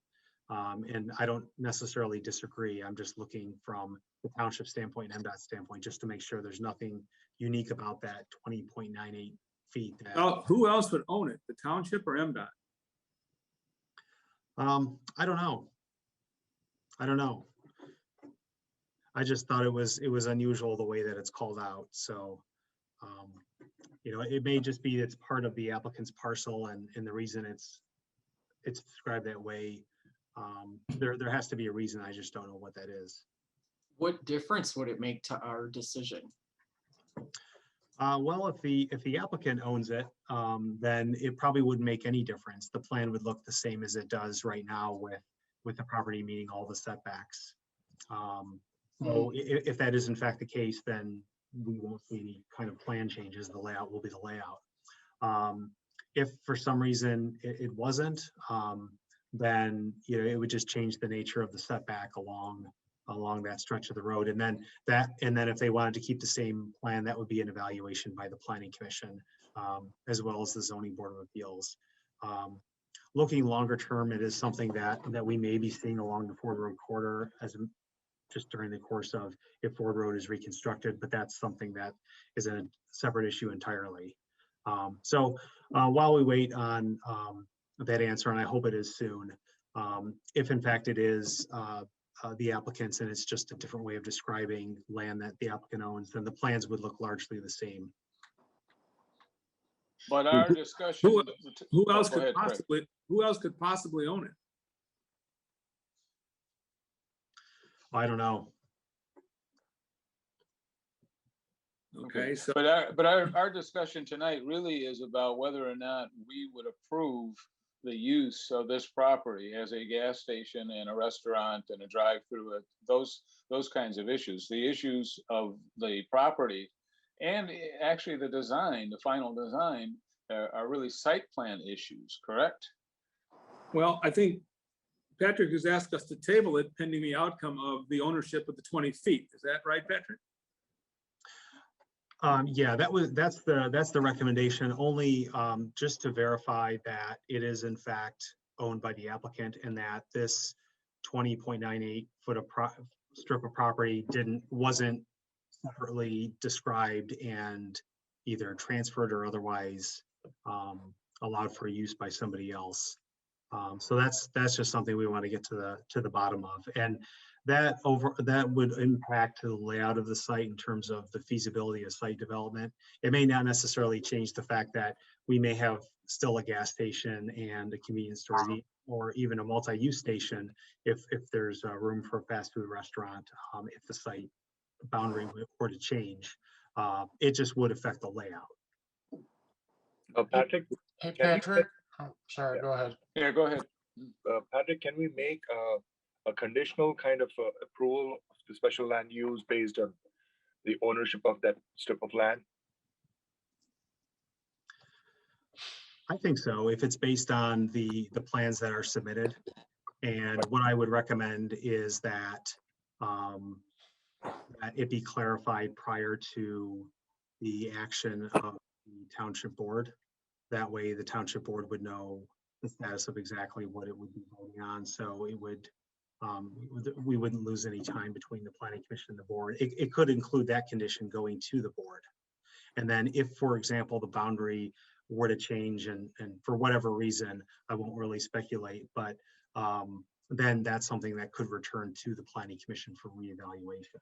and I don't necessarily disagree. I'm just looking from the township standpoint and MDOT standpoint, just to make sure there's nothing unique about that 20.98 feet. That, Who else would own it? The township or MDOT? I don't know. I don't know. I just thought it was unusual the way that it's called out. So, you know, it may just be it's part of the applicant's parcel, and the reason it's described that way. There has to be a reason. I just don't know what that is. What difference would it make to our decision? Well, if the applicant owns it, then it probably wouldn't make any difference. The plan would look the same as it does right now with the property meeting all the setbacks. So if that is in fact the case, then we won't see any kind of plan changes. The layout will be the layout. If for some reason it wasn't, then you know it would just change the nature of the setback along that stretch of the road. And then if they wanted to keep the same plan, that would be an evaluation by the Planning Commission, as well as the Zoning Board of Appeals. Looking longer term, it is something that we may be seeing along the Ford Road corridor just during the course of if Ford Road is reconstructed, but that's something that is a separate issue entirely. So while we wait on that answer, and I hope it is soon, if in fact it is the applicants and it's just a different way of describing land that the applicant owns, then the plans would look largely the same. But our discussion. Who else Go could ahead, Craig. possibly own it? I don't know. Okay, so But our discussion tonight really is about whether or not we would approve the use of this property as a gas station and a restaurant and a drive-through, those kinds of issues. The issues of the property and actually the design, the final design, are really site plan issues, correct? well, I think Patrick has asked us to table it pending the outcome of the ownership of the 20 feet. Is that right, Patrick? Yeah, that's the recommendation, only just to verify that it is in fact owned by the applicant and that this 20.98 foot of strip of property wasn't separately described and either transferred or otherwise allowed for use by somebody else. So that's just something we want to get to the bottom of, and that would impact the layout of the site in terms of the feasibility of site development. It may not necessarily change the fact that we may have still a gas station and a convenience store or even a multi-use station if there's room for a fast food restaurant. If the site boundary were to change, it just would affect the layout. Patrick? Hey, Patrick. Oh, sorry, go ahead. Yeah, go ahead. Patrick, can we make a conditional kind of approval of the special land use based on the ownership of that strip of land? I think so, if it's based on the plans that are submitted. And what I would recommend is that it be clarified prior to the action of the township board. That way the township board would know the status of exactly what it would be voting on. So it would, we wouldn't lose any time between the planning commission and the board. It could include that condition going to the board. And then if, for example, the boundary were to change and for whatever reason, I won't really speculate, but then that's something that could return to the planning commission for reevaluation.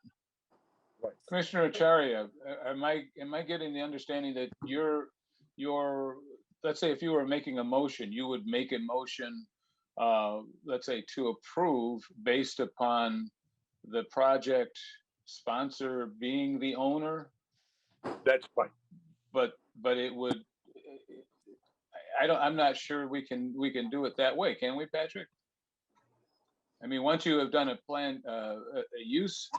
Right. Commissioner Acharya, am I getting the understanding that your let's say if you were making a motion, you would make a motion, let's say to approve based upon the project sponsor being the owner? That's fine. But it would, I'm not sure we can do it that way, can we, Patrick? I mean, once you have done a plan, a use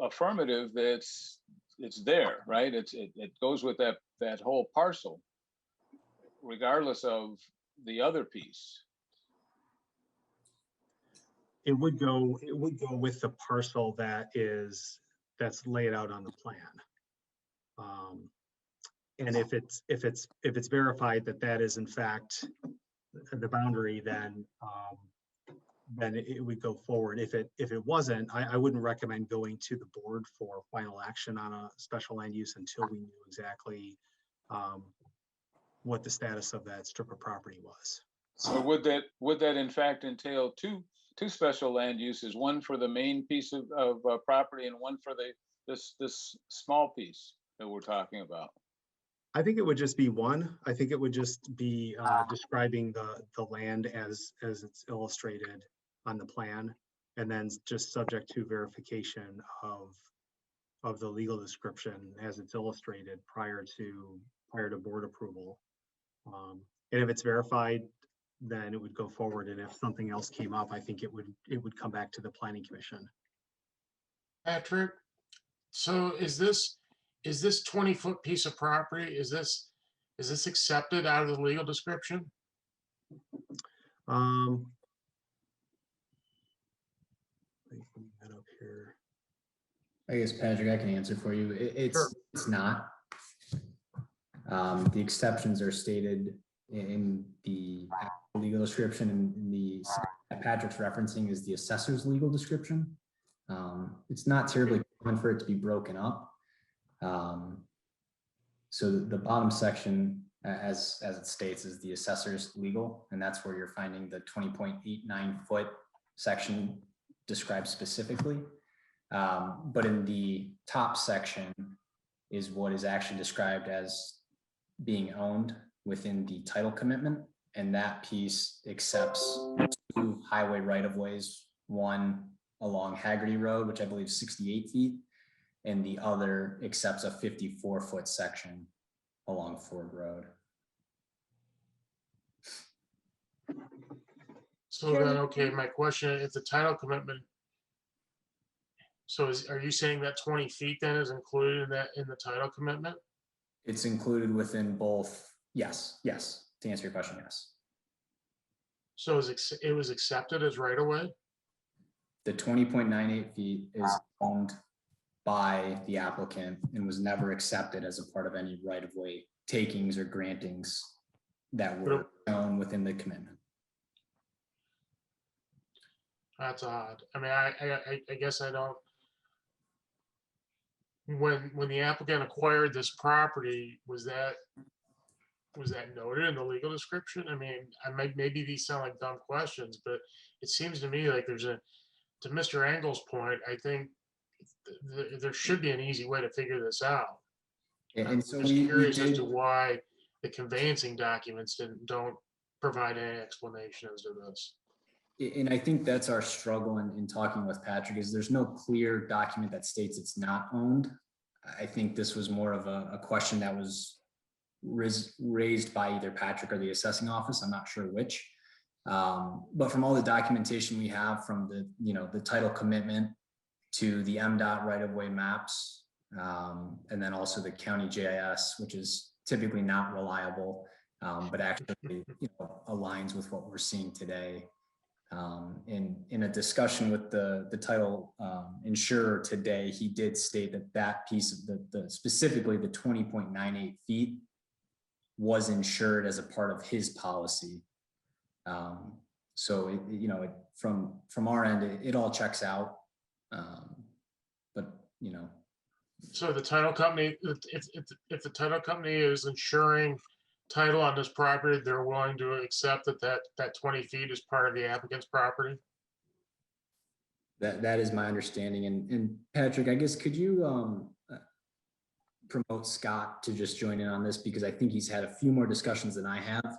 affirmative, it's there, right? It goes with that whole parcel, regardless of the other piece. it would go with the parcel that's laid out on the plan. And if it's verified that that is in fact the boundary, then it would go forward. If it wasn't, I wouldn't recommend going to the board for final action on a special land use until we knew exactly what the status of that strip of property was. So would that in fact entail two special land uses, one for the main piece of property and one for this small piece that we're talking about? I think it would just be one. I think it would just be describing the land as it's illustrated on the plan, and then just subject to verification of the legal description as it's illustrated prior to board approval. And if it's verified, then it would go forward. And if something else came up, I think it would come back to the planning commission. Patrick, so is this 20-foot piece of property, is this accepted out of the legal description? That up here. I guess, Patrick, I can answer for you. Sure. It's not. The exceptions are stated in the legal description, and the that Patrick's referencing is the assessor's legal description. It's not terribly common for it to be broken up. So the bottom section, as it states, is the assessor's legal, and that's where you're finding the 20.89 foot section described specifically. But in the top section is what is actually described as being owned within the title commitment, and that piece accepts 2 highway right-of-ways, one along Haggerty Road, which I believe is 68 feet, and the other accepts a 54-foot section along Ford Road. So then, okay, my question, if the title commitment, so are you saying that 20 feet then is included in the title commitment? It's included within both. Yes, to answer your question, yes. So it was accepted as right away? The 20.98 feet is owned by the applicant and was never accepted as a part of any right-of-way takings or grantings that were shown within the commitment. That's odd. I mean, I guess I don't. When the applicant acquired this property, was that noted in the legal description? I mean, maybe these sound like dumb questions, but it seems to me like to Mr. Engel's point, I think there should be an easy way to figure this out. And so I'm curious as to why the conveyancing documents don't provide any explanation as to this. And I think that's our struggle in talking with Patrick, is there's no clear document that states it's not owned. I think this was more of a question that was raised by either Patrick or the assessing office. I'm not sure which. But from all the documentation we have, from the title commitment to the MDOT right-of-way maps, and then also the county GIS, which is typically not reliable, but actually aligns with what we're seeing today. In a discussion with the title insurer today, he did state that piece of the specifically the 20.98 feet was insured as a part of his policy. So from our end, it all checks out. But so the title company, if the title company is insuring title on this property, they're willing to accept that 20 feet is part of the applicant's property? That is my understanding. And Patrick, I guess, could you promote Scott to just join in on this, because I think he's had a few more discussions than I have.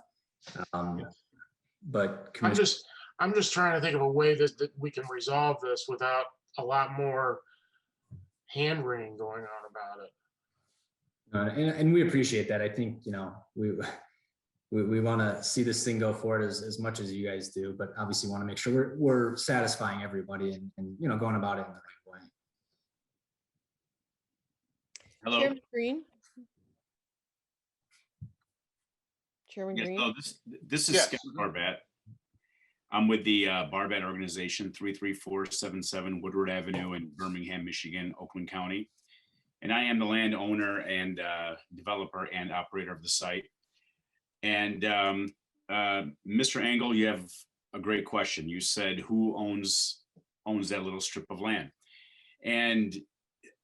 But I'm just trying to think of a way that we can resolve this without a lot more hand wringing going on about it. And we appreciate that. I think, we want to see this thing go forward as much as you guys do, but obviously want to make sure we're satisfying everybody and going about it in the right way. Hello. Chairman Green? Chairman Yes, Green? no, this is Yes. Scott Barbat. I'm with the Barbat Organization, 33477 Woodward Avenue in Birmingham, Michigan, Oakland County. And I am the landowner and developer and operator of the site. And Mr. Engel, you have a great question. You said, who owns that little strip of land? And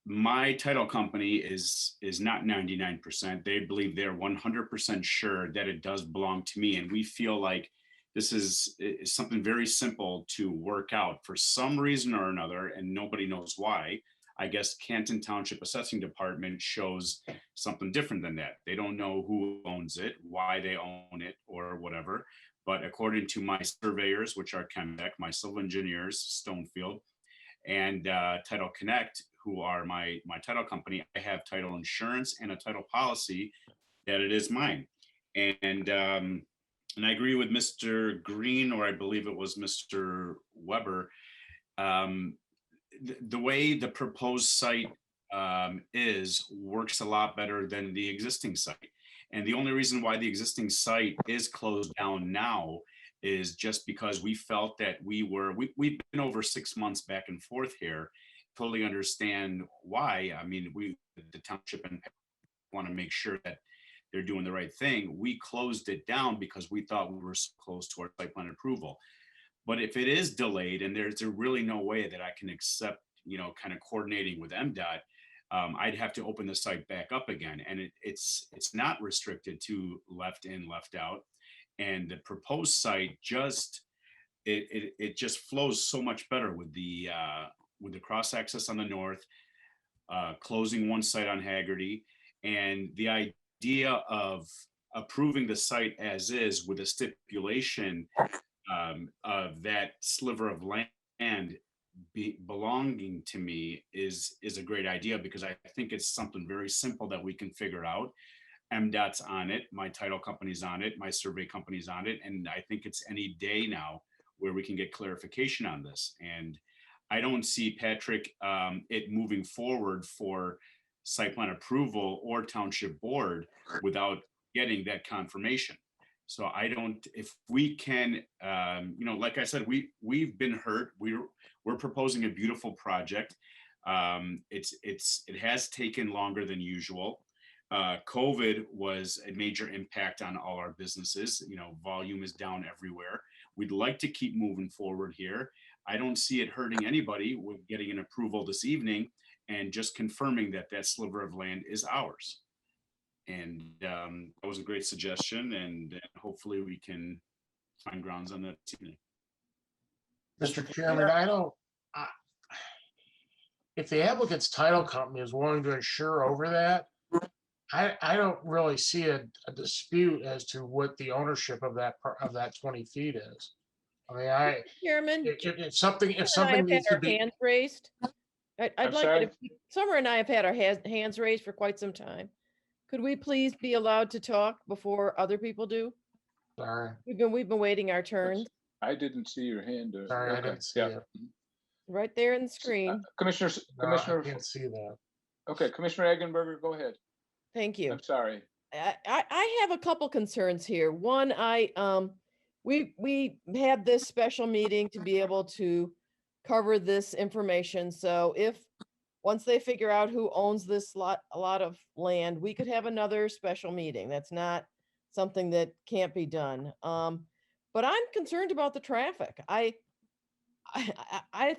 my title company is not 99%. They believe they're 100% sure that it does belong to me. And we feel like this is something very simple to work out for some reason or another, and nobody knows why. I guess Canton Township Assessing Department shows something different than that. They don't know who owns it, why they own it, or whatever. But according to my surveyors, which are Chemtech, my civil engineers, Stonefield, and Title Connect, who are my title company, I have title insurance and a title policy that it is mine. And I agree with Mr. Green, or I believe it was Mr. Weber. The way the proposed site works a lot better than the existing site. And the only reason why the existing site is closed down now is just because we felt that we've been over 6 months back and forth here. Totally understand why. I mean, the township and want to make sure that they're doing the right thing. We closed it down because we thought we were so close to our site plan approval. But if it is delayed, and there's really no way that I can accept, kind of coordinating with MDOT, I'd have to open the site back up again. And it's not restricted to left in, left out. And the proposed site just flows so much better with the cross access on the north, closing one site on Haggerty, and the idea of approving the site as is with a stipulation of that sliver of land belonging to me is a great idea, because I think it's something very simple that we can figure out. MDOT's on it, my title company's on it, my survey company's on it, and I think it's any day now where we can get clarification on this. And I don't see, Patrick, it moving forward for site plan approval or township board without getting that confirmation. So if we can, like I said, we've been hurt. We're proposing a beautiful project. It has taken longer than usual. COVID was a major impact on all our businesses. Volume is down everywhere. We'd like to keep moving forward here. I don't see it hurting anybody with getting an approval this evening and just confirming that sliver of land is ours. And that was a great suggestion, and hopefully we can find grounds on that this evening. Mr. Chairman, if the applicant's title company is willing to insure over that, I don't really see a dispute as to what the ownership of that 20 feet is. I mean, Chairman, if something I've needs had to be. our hands raised. I'd like sorry? it if Summer and I have had our hands raised for quite some time. Could we please be allowed to talk before other people do? Sorry, We've been waiting our turns. I didn't see your hand. sorry, I Okay, didn't see yeah. it. Right there in the screen. Commissioner, No, I can't see that. okay, Commissioner Eggenberger, go ahead. Thank you. I'm sorry. I have a couple concerns here. One, we had this special meeting to be able to cover this information. So once they figure out who owns a lot of land, we could have another special meeting. That's not something that can't be done. But I'm concerned about the traffic. I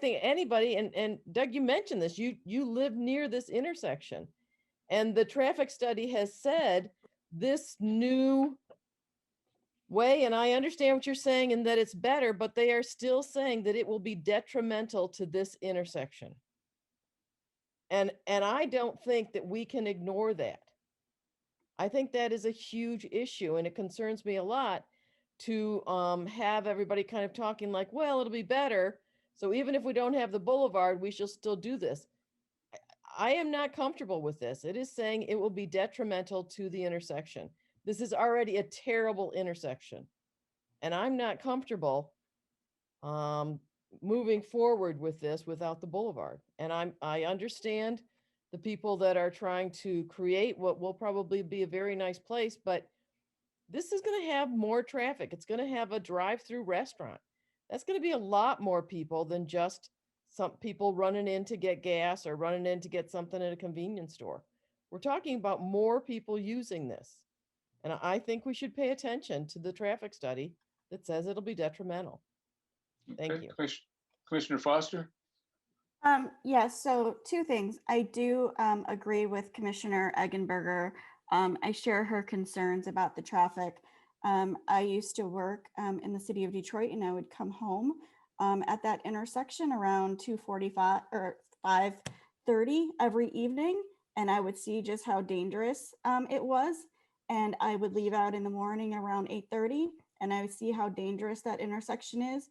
think anybody, and Doug, you mentioned this, you live near this intersection. And the traffic study has said this new way, and I understand what you're saying and that it's better, but they are still saying that it will be detrimental to this intersection. And I don't think that we can ignore that. I think that is a huge issue, and it concerns me a lot to have everybody kind of talking like, well, it'll be better. So even if we don't have the boulevard, we shall still do this. I am not comfortable with this. It is saying it will be detrimental to the intersection. This is already a terrible intersection. And I'm not comfortable moving forward with this without the boulevard. And I understand the people that are trying to create what will probably be a very nice place, but this is going to have more traffic. It's going to have a drive-through restaurant. That's going to be a lot more people than just some people running in to get gas or running in to get something at a convenience store. We're talking about more people using this. And I think we should pay attention to the traffic study that says it'll be detrimental. Thank Okay, you. Commissioner Foster? Yes, so two things. I do agree with Commissioner Eggenberger. I share her concerns about the traffic. I used to work in the city of Detroit, and I would come home at that intersection around 2:45 or 5:30 every evening, and I would see just how dangerous it was. And I would leave out in the morning around 8:30, and I would see how dangerous that intersection is.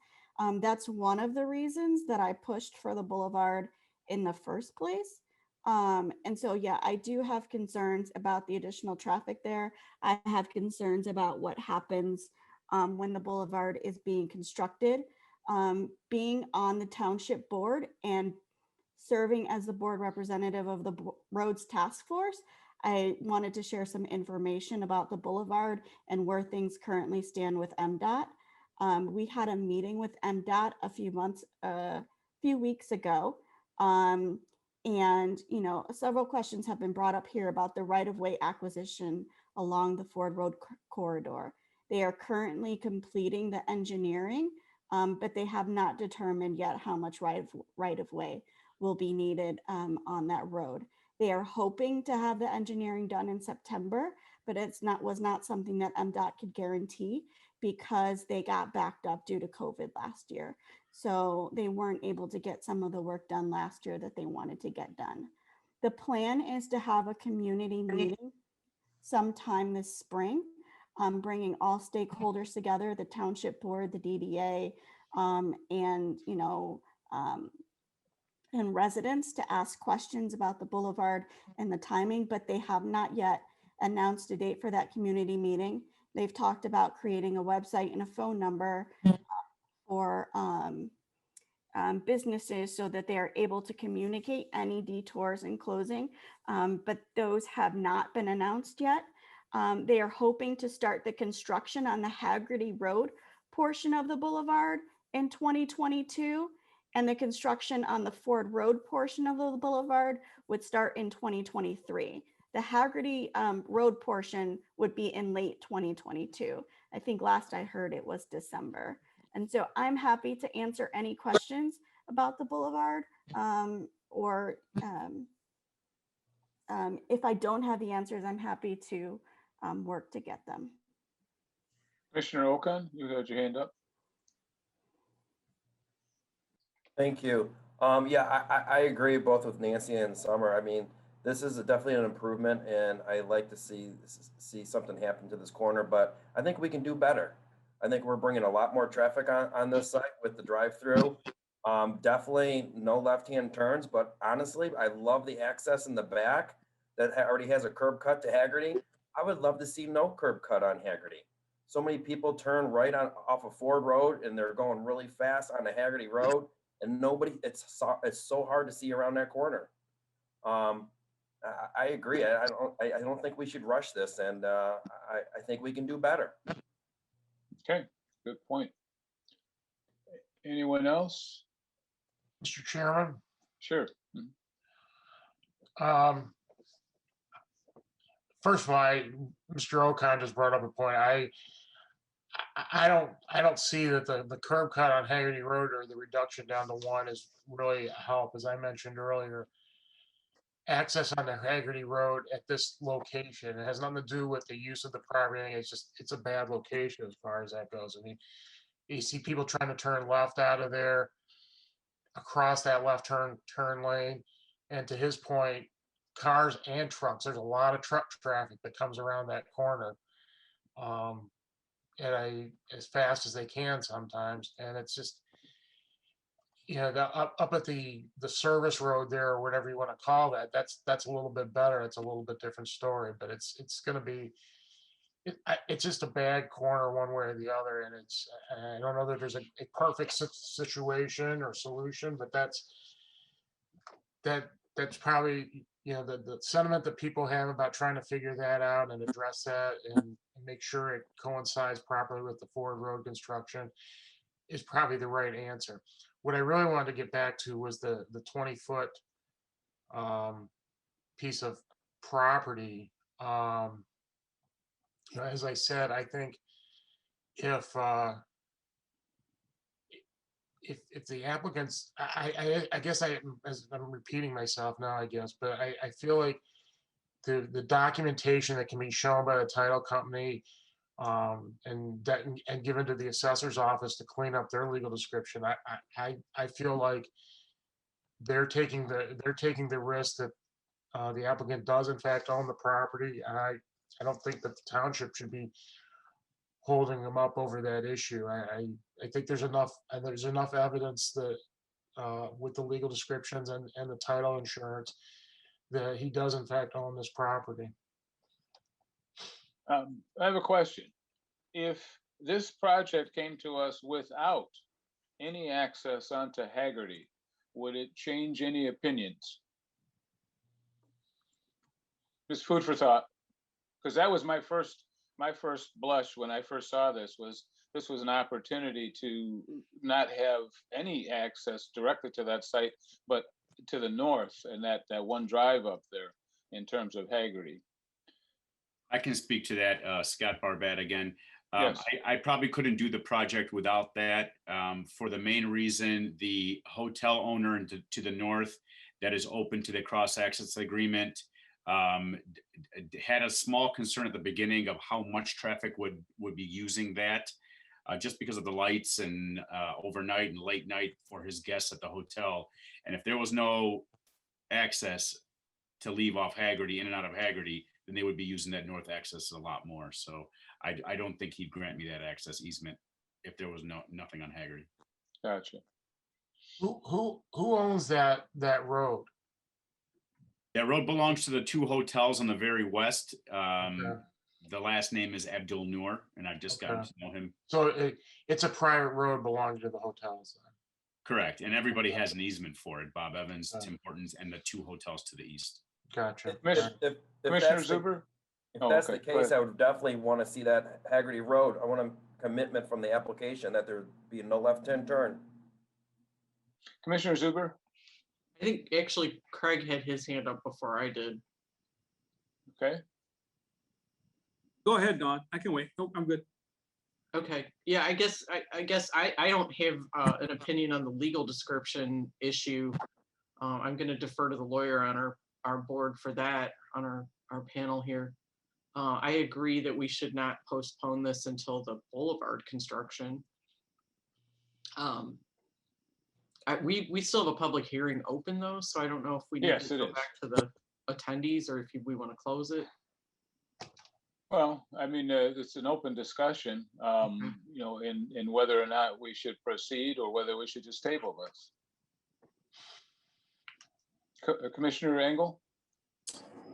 That's one of the reasons that I pushed for the boulevard in the first place. And so, yeah, I do have concerns about the additional traffic there. I have concerns about what happens when the boulevard is being constructed. Being on the township board and serving as the board representative of the roads task force, I wanted to share some information about the boulevard and where things currently stand with MDOT. We had a meeting with MDOT a few weeks ago. And, you know, several questions have been brought up here about the right-of-way acquisition along the Ford Road corridor. They are currently completing the engineering, but they have not determined yet how much right-of-way will be needed on that road. They are hoping to have the engineering done in September, but was not something that MDOT could guarantee because they got backed up due to COVID last year. So they weren't able to get some of the work done last year that they wanted to get done. The plan is to have a community meeting sometime this spring, bringing all stakeholders together, the township board, the DDA, and, you know, and residents to ask questions about the boulevard and the timing, but they have not yet announced a date for that community meeting. They've talked about creating a website and a phone number for businesses so that they are able to communicate any detours and closing, but those have not been announced yet. They are hoping to start the construction on the Haggerty Road portion of the boulevard in 2022, and the construction on the Ford Road portion of the boulevard would start in 2023. The Haggerty Road portion would be in late 2022. I think last I heard it was December. And so I'm happy to answer any questions about the boulevard, or if I don't have the answers, I'm happy to work to get them. Commissioner Okan, you had your hand up. Thank you. Yeah, I agree both with Nancy and Summer. I mean, this is definitely an improvement, and I like to see something happen to this corner, but I think we can do better. I think we're bringing a lot more traffic on this site with the drive-through. Definitely no left-hand turns, but honestly, I love the access in the back that already has a curb cut to Haggerty. I would love to see no curb cut on Haggerty. So many people turn right off of Ford Road, and they're going really fast on the Haggerty Road, and it's so hard to see around that corner. I agree. I don't think we should rush this, and I think we can do better. Okay, good point. Anyone else? Mr. Chairman, Sure. first of all, Mr. Okan just brought up a point. I don't see that the curb cut on Haggerty Road or the reduction down to 1 is really a help. As I mentioned earlier, access on the Haggerty Road at this location, it has nothing to do with the use of the property. It's a bad location as far as that goes. I mean, you see people trying to turn left out of there, across that left turn lane, and to his point, cars and trucks. There's a lot of truck traffic that comes around that corner, and as fast as they can sometimes, and it's just, you know, up at the service road there, or whatever you want to call that. That's a little bit better. It's a little bit different story, but it's going to be. It's just a bad corner one way or the other, and I don't know that there's a perfect situation or solution, but that's probably, you know, the sentiment that people have about trying to figure that out and address that and make sure it coincides properly with the Ford Road construction. is probably the right answer. What I really wanted to get back to was the 20-foot piece of property. As I said, I think if the applicants, I guess I'm repeating myself now, I guess, but I feel like the documentation that can be shown by the title company and given to the assessor's office to clean up their legal description, I feel like they're taking the risk that the applicant does in fact own the property. And I don't think that the township should be holding them up over that issue. I think there's enough evidence that with the legal descriptions and the title insurance that he does in fact own this property. I have a question. If this project came to us without any access onto Haggerty, would it change any opinions? Just food for thought, because that was my first blush when I first saw this was an opportunity to not have any access directly to that site, but to the north and that one drive up there in terms of Haggerty. I can speak to that, Scott Barbat again. Yes. I probably couldn't do the project without that, for the main reason the hotel owner to the north that is open to the cross-access agreement had a small concern at the beginning of how much traffic would be using that, just because of the lights and overnight and late night for his guests at the hotel. And if there was no access to leave off Haggerty, in and out of Haggerty, then they would be using that north access a lot more. So I don't think he'd grant me that access easement if there was nothing on Haggerty. Gotcha. Who owns that road? That road belongs to the two hotels on the very west. Okay. The last name is Abdul Noor, and I've just gotten to know him. So it's a private road belonging to the hotels then. Correct. And everybody has an easement for it. Bob Evans, Tim Hortons, and the two hotels to the east. Gotcha. Commissioner Zuber? If that's the case, I would definitely want to see that Haggerty Road. I want a commitment from the application that there be no left-hand turn. Commissioner Zuber? I think actually Craig had his hand up before I did. Okay. Go ahead, Don. I can wait. Nope, I'm good. Okay, yeah, I guess I don't have an opinion on the legal description issue. I'm going to defer to the lawyer on our board for that, on our panel here. I agree that we should not postpone this until the boulevard construction. We still have a public hearing open though, so I don't know if we need to go back to the attendees or if we want to close it. Well, I mean, it's an open discussion, you know, in whether or not we should proceed or whether we should just table this. Commissioner Engel?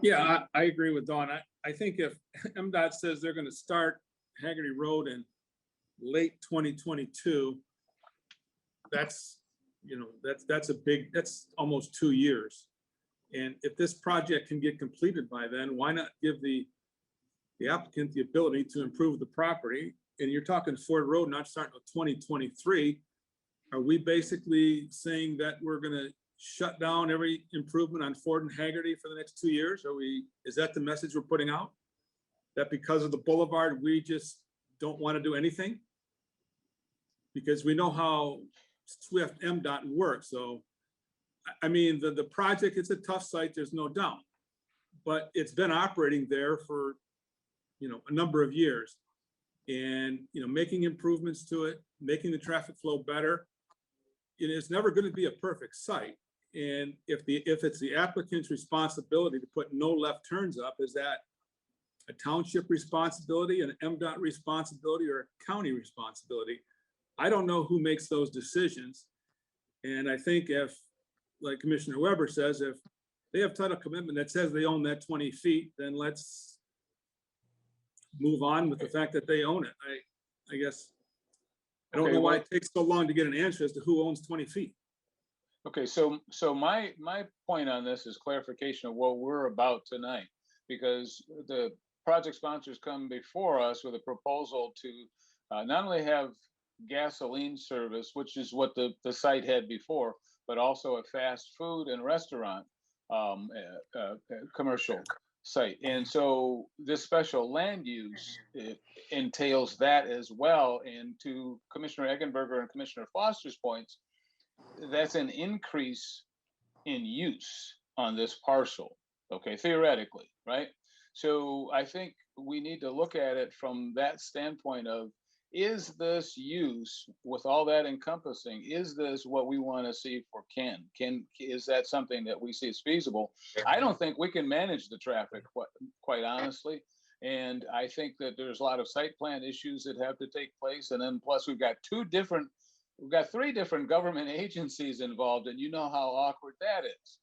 Yeah, I agree with Dawn. I think if MDOT says they're going to start Haggerty Road in late 2022, that's, you know, that's almost 2 years. And if this project can get completed by then, why not give the applicant the ability to improve the property? And you're talking Ford Road not starting until 2023. Are we basically saying that we're going to shut down every improvement on Ford and Haggerty for the next 2 years? Is that the message we're putting out? That because of the boulevard, we just don't want to do anything? Because we know how swift MDOT works. So, I mean, the project, it's a tough site, there's no doubt. But it's been operating there for, you know, a number of years. And, you know, making improvements to it, making the traffic flow better. It's never going to be a perfect site. And if it's the applicant's responsibility to put no left turns up, is that a township responsibility, an MDOT responsibility, or a county responsibility? I don't know who makes those decisions. And I think if, like Commissioner Weber says, if they have title commitment that says they own that 20 feet, then let's move on with the fact that they own it. I guess, I don't know why it takes so long to get an answer as to who owns 20 feet. Okay, so my point on this is clarification of what we're about tonight, because the project sponsors come before us with a proposal to not only have gasoline service, which is what the site had before, but also a fast food and restaurant commercial site. And so this special land use entails that as well. And to Commissioner Eggenberger and Commissioner Foster's points, that's an increase in use on this parcel, okay, theoretically, right? So I think we need to look at it from that standpoint of, is this use, with all that encompassing, is this what we want to see for Ken? Is that something that we see as feasible? I don't think we can manage the traffic, quite honestly. And I think that there's a lot of site plan issues that have to take place. And then plus we've got three different government agencies involved, and you know how awkward that is.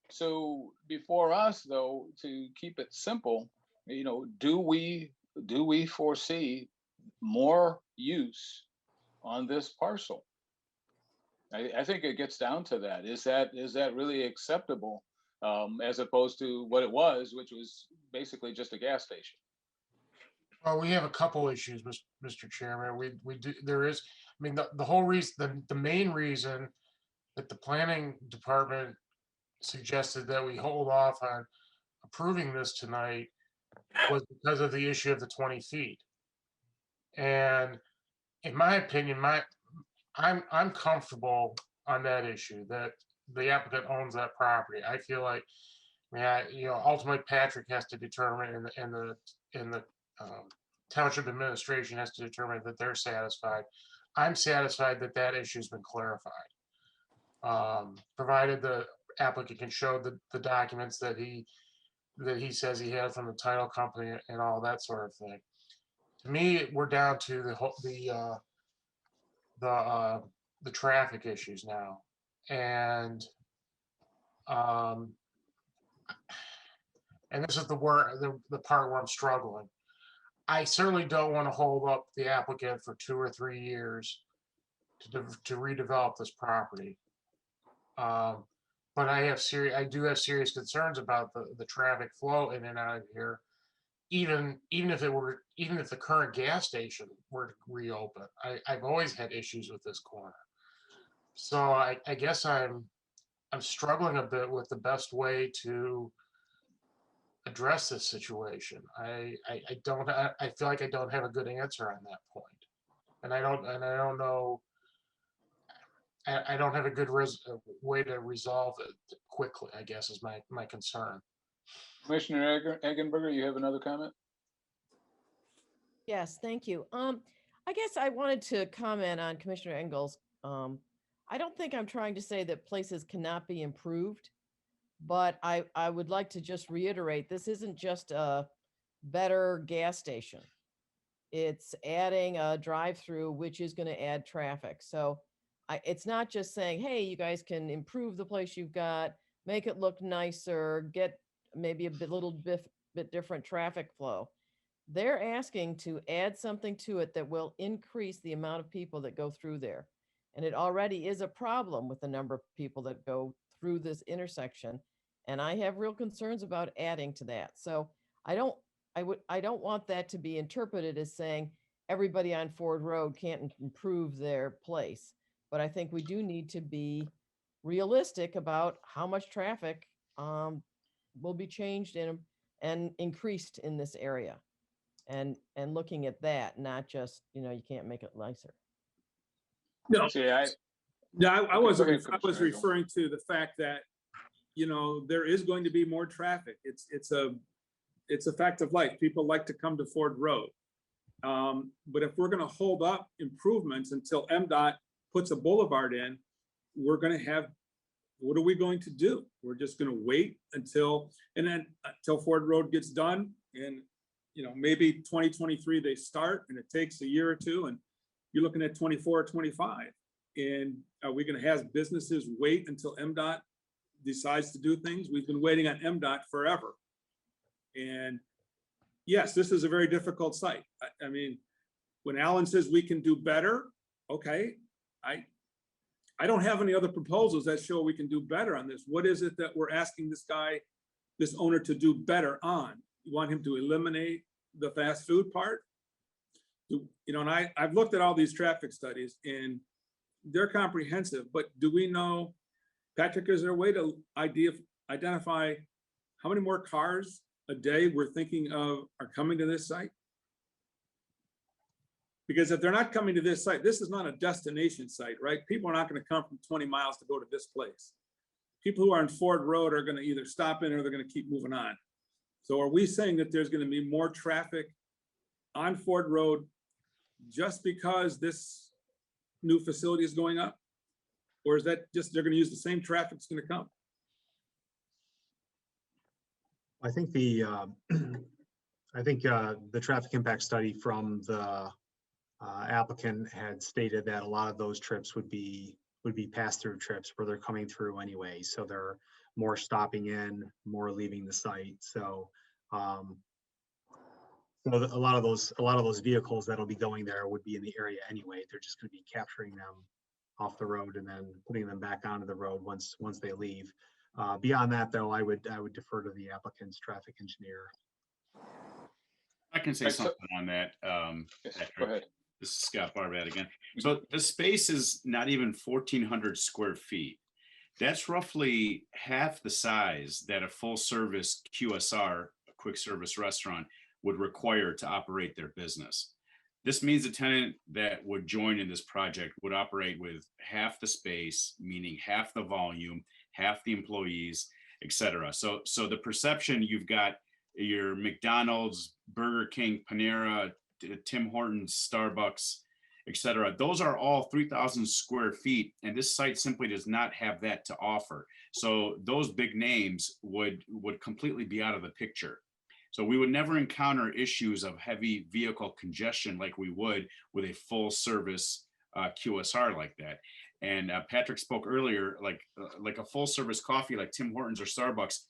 So before us, though, to keep it simple, you know, do we foresee more use on this parcel? I think it gets down to that. Is that really acceptable, as opposed to what it was, which was basically just a gas station? Well, we have a couple issues, Mr. Chairman. We do, there is, I mean, the whole reason, the main reason that the planning department suggested that we hold off on approving this tonight was because of the issue of the 20 feet. And in my opinion, I'm comfortable on that issue, that the applicant owns that property. I feel like, you know, ultimately Patrick has to determine, and the township administration has to determine that they're satisfied. I'm satisfied that that issue's been clarified. Provided the applicant can show the documents that he says he had from the title company and all that sort of thing. To me, we're down to the traffic issues now, and this is the part where I'm struggling. I certainly don't want to hold up the applicant for 2 or 3 years to redevelop this property. But I do have serious concerns about the traffic flow in and out of here. Even if the current gas station were to reopen, I've always had issues with this corner. So I guess I'm struggling a bit with the best way to address this situation. I feel like I don't have a good answer on that point, and I don't know. I don't have a good way to resolve it quickly, I guess, is my concern. Commissioner Eggenberger, you have another comment? Yes, thank you. I guess I wanted to comment on Commissioner Engel's. I don't think I'm trying to say that places cannot be improved, but I would like to just reiterate, this isn't just a better gas station. It's adding a drive-through, which is going to add traffic. So it's not just saying, hey, you guys can improve the place you've got, make it look nicer, get maybe a little bit different traffic flow. They're asking to add something to it that will increase the amount of people that go through there. And it already is a problem with the number of people that go through this intersection. And I have real concerns about adding to that. So I don't want that to be interpreted as saying everybody on Ford Road can't improve their place. But I think we do need to be realistic about how much traffic will be changed and increased in this area. And looking at that, not just, you can't make it nicer. No, See, I was referring to the fact that, there is going to be more traffic. It's a fact of life. People like to come to Ford Road. But if we're going to hold up improvements until MDOT puts a boulevard in, what are we going to do? We're just going to wait until Ford Road gets done, and maybe 2023 they start, and it takes a year or two, and you're looking at 24 or 25. And are we going to have businesses wait until MDOT decides to do things? We've been waiting on MDOT forever. And yes, this is a very difficult site. I mean, when Alan says we can do better, okay, I don't have any other proposals that show we can do better on this. What is it that we're asking this owner to do better on? You want him to eliminate the fast food part? And I've looked at all these traffic studies and they're comprehensive, but do we know, Patrick, is there a way to identify how many more cars a day we're thinking of are coming to this site? Because if they're not coming to this site, this is not a destination site, right? People are not going to come from 20 miles to go to this place. People who are on Ford Road are going to either stop in or they're going to keep moving on. So are we saying that there's going to be more traffic on Ford Road just because this new facility is going up? Or is that just they're going to use the same traffic that's going to come? I think the traffic impact study from the applicant had stated that a lot of those trips would be pass-through trips where they're coming through anyway. So they're more stopping in, more leaving the site. So a lot of those vehicles that'll be going there would be in the area anyway. They're just going to be capturing them off the road and then putting them back onto the road once they leave. Beyond that, though, I would defer to the applicant's traffic engineer. I can say Right, so- something on that. Yes, Patrick. go ahead. This is Scott Barbat again. So the space is not even 1,400 square feet. That's roughly half the size that a full service QSR, a quick service restaurant, would require to operate their business. This means a tenant that would join in this project would operate with half the space, meaning half the volume, half the employees, etc. So the perception you've got your McDonald's, Burger King, Panera, Tim Hortons, Starbucks, etc. Those are all 3,000 square feet, and this site simply does not have that to offer. So those big names would completely be out of the picture. So we would never encounter issues of heavy vehicle congestion like we would with a full service QSR like that. And Patrick spoke earlier, like a full service coffee like Tim Hortons or Starbucks,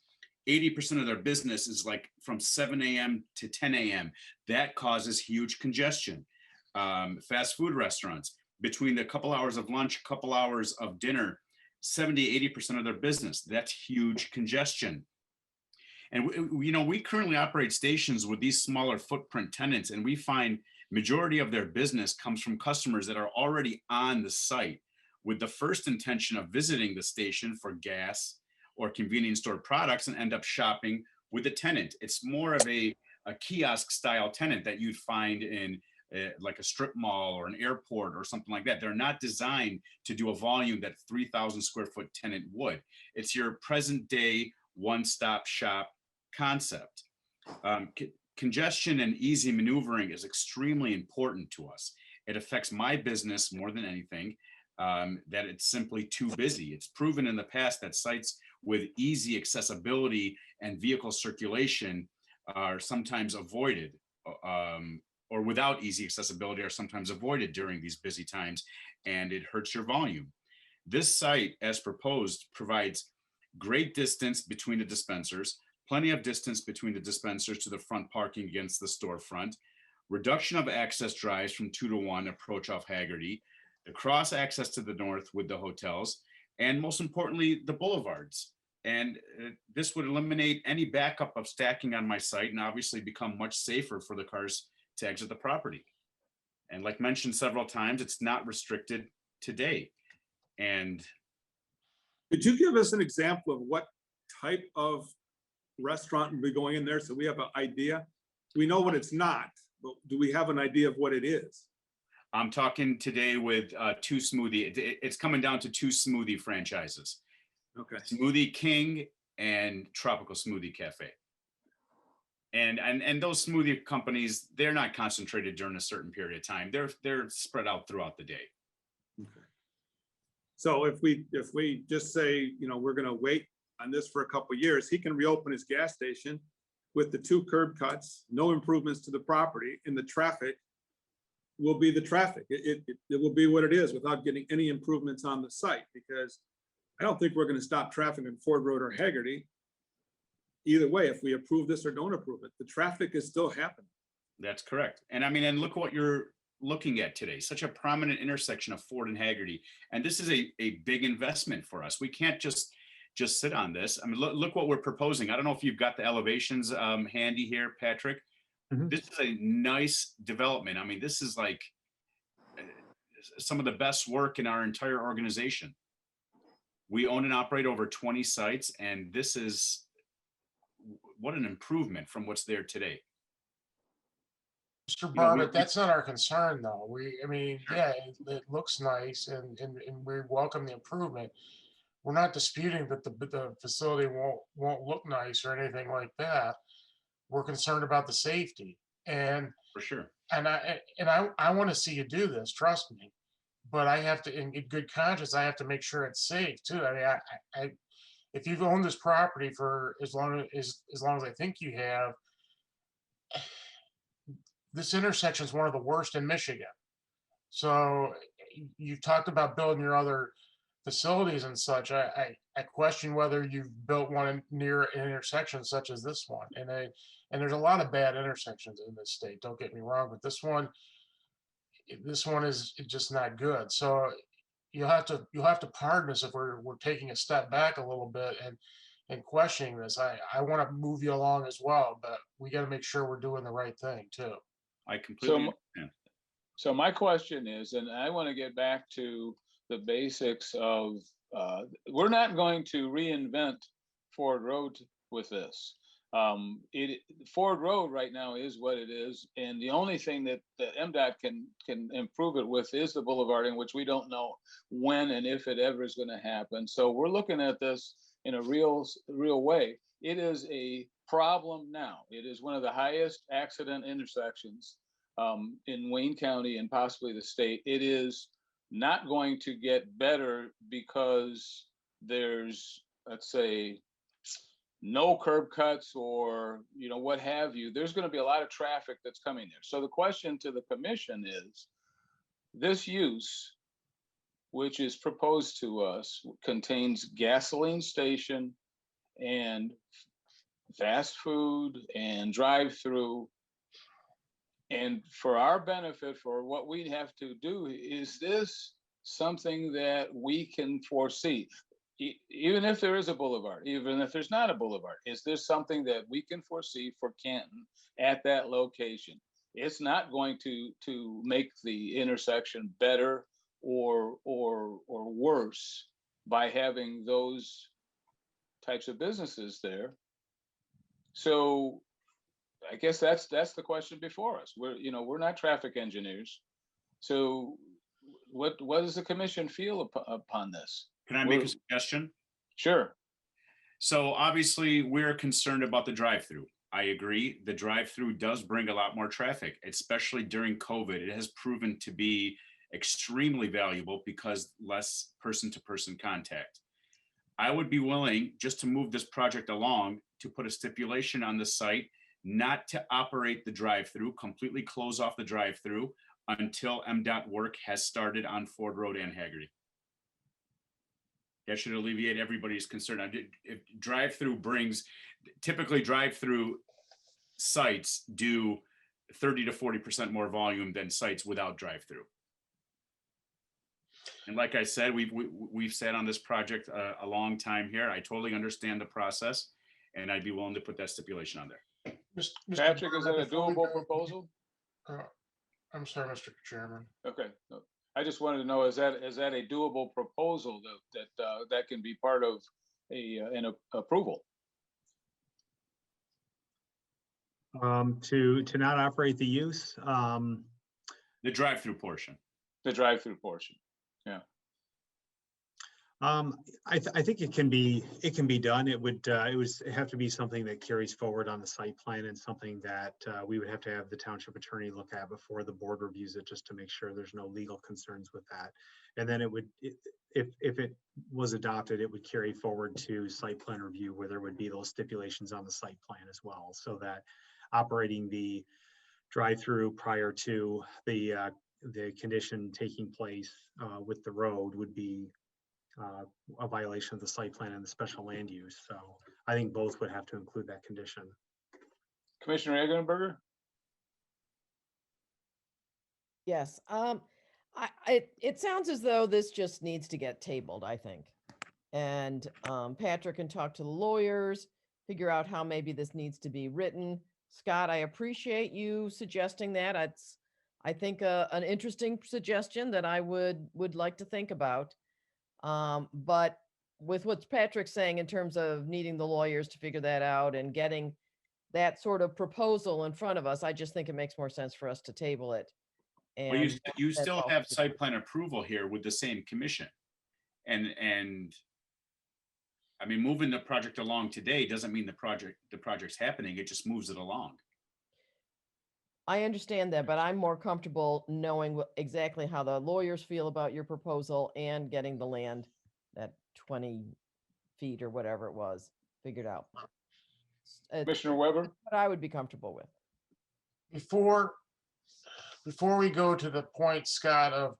80% of their business is like from 7 a.m. to 10 a.m. That causes huge congestion. Fast food restaurants, between the couple hours of lunch, couple hours of dinner, 70, 80% of their business, that's huge congestion. And we currently operate stations with these smaller footprint tenants, and we find majority of their business comes from customers that are already on the site with the first intention of visiting the station for gas or convenience store products and end up shopping with the tenant. It's more of a kiosk style tenant that you'd find in like a strip mall or an airport or something like that. They're not designed to do a volume that 3,000 square foot tenant would. It's your present day one-stop shop concept. Congestion and easy maneuvering is extremely important to us. It affects my business more than anything, that it's simply too busy. It's proven in the past that sites with easy accessibility and vehicle circulation are sometimes avoided, or without easy accessibility are sometimes avoided during these busy times, and it hurts your volume. This site, as proposed, provides great distance between the dispensers, plenty of distance between the dispensers to the front parking against the storefront, reduction of access drives from 2 to 1 approach off Haggerty, the cross access to the north with the hotels, and most importantly, the boulevards. And this would eliminate any backup of stacking on my site and obviously become much safer for the cars to exit the property. And like mentioned several times, it's not restricted today. And could you give us an example of what type of restaurant would be going in there so we have an idea? We know what it's not, but do we have an idea of what it is? I'm talking today with two smoothie. It's coming down to 2 smoothie franchises. Okay. Smoothie King and Tropical Smoothie Cafe. And those smoothie companies, they're not concentrated during a certain period of time. They're spread out throughout the day. Okay. So if we just say, we're going to wait on this for a couple of years, he can reopen his gas station with the 2 curb cuts, no improvements to the property, and the traffic will be the traffic. It will be what it is without getting any improvements on the site, because I don't think we're going to stop traffic in Ford Road or Haggerty. Either way, if we approve this or don't approve it, the traffic is still happening. That's correct. And I mean, and look what you're looking at today, such a prominent intersection of Ford and Haggerty. And this is a big investment for us. We can't just sit on this. I mean, look what we're proposing. I don't know if you've got the elevations handy here, Patrick, Mhm. This is a nice development. I mean, this is like some of the best work in our entire organization. We own and operate over 20 sites, and this is what an improvement from what's there today. Mr. You know, Bartlett, that's not our concern, though. I mean, Sure. yeah, it looks nice and we welcome the improvement. We're not disputing that the facility won't look nice or anything like that. We're concerned about the safety. And For sure. I want to see you do this, trust me. But I have to, in good conscience, I have to make sure it's safe too. I mean, I if you've owned this property for as long as I think you have, this intersection is one of the worst in Michigan. So you've talked about building your other facilities and such. I question whether you've built one near an intersection such as this one. And there's a lot of bad intersections in this state. Don't get me wrong, but this one is just not good. So you'll have to pardon us if we're taking a step back a little bit and questioning this. I want to move you along as well, but we got to make sure we're doing the right thing too. I completely So, understand. so my question is, and I want to get back to the basics of, we're not going to reinvent Ford Road with this. Ford Road right now is what it is, and the only thing that MDOT can improve it with is the boulevarding, which we don't know when and if it ever is going to happen. So we're looking at this in a real way. It is a problem now. It is one of the highest accident intersections in Wayne County and possibly the state. It is not going to get better because there's, let's say, no curb cuts or what have you. There's going to be a lot of traffic that's coming there. So the question to the commission is, this use, which is proposed to us, contains gasoline station and fast food and drive-through. And for our benefit, for what we have to do, is this something that we can foresee? Even if there is a boulevard, even if there's not a boulevard, is this something that we can foresee for Canton at that location? It's not going to make the intersection better or worse by having those types of businesses there. So I guess that's the question before us. We're not traffic engineers. So what does the commission feel upon this? Can I make a suggestion? Sure. So obviously we're concerned about the drive-through. I agree. The drive-through does bring a lot more traffic, especially during COVID. It has proven to be extremely valuable because less person-to-person contact. I would be willing, just to move this project along, to put a stipulation on the site not to operate the drive-through, completely close off the drive-through until MDOT work has started on Ford Road and Haggerty. That should alleviate everybody's concern. If drive-through typically drive-through sites do 30 to 40% more volume than sites without drive-through. And like I said, we've sat on this project a long time here. I totally understand the process, and I'd be willing to put that stipulation on there. Patrick, is that a doable proposal? I'm sorry, Mr. Chairman. Okay. I just wanted to know, is that a doable proposal that can be part of an approval? To not operate the use. The drive-through portion. The drive-through portion. Yeah. I think it can be done. It would have to be something that carries forward on the site plan and something that we would have to have the township attorney look at before the board reviews it, just to make sure there's no legal concerns with that. And then if it was adopted, it would carry forward to site plan review, where there would be those stipulations on the site plan as well, so that operating the drive-through prior to the condition taking place with the road would be a violation of the site plan and the special land use. So I think both would have to include that condition. Commissioner Eggenberger? Yes. It sounds as though this just needs to get tabled, I think. And Patrick can talk to the lawyers, figure out how maybe this needs to be written Scott, I appreciate you suggesting that. It's, I think, an interesting suggestion that I would like to think about. But with what Patrick's saying in terms of needing the lawyers to figure that out and getting that sort of proposal in front of us, I just think it makes more sense for us to table it. Well, you, And you that's still all have for the- site plan approval here with the same commission. And I mean, moving the project along today doesn't mean the project's happening. It just moves it along. I understand that, but I'm more comfortable knowing exactly how the lawyers feel about your proposal and getting the land, that 20 feet or whatever it was, figured out. It's Commissioner Weber? what I would be comfortable with. Before we go to the point, Scott, of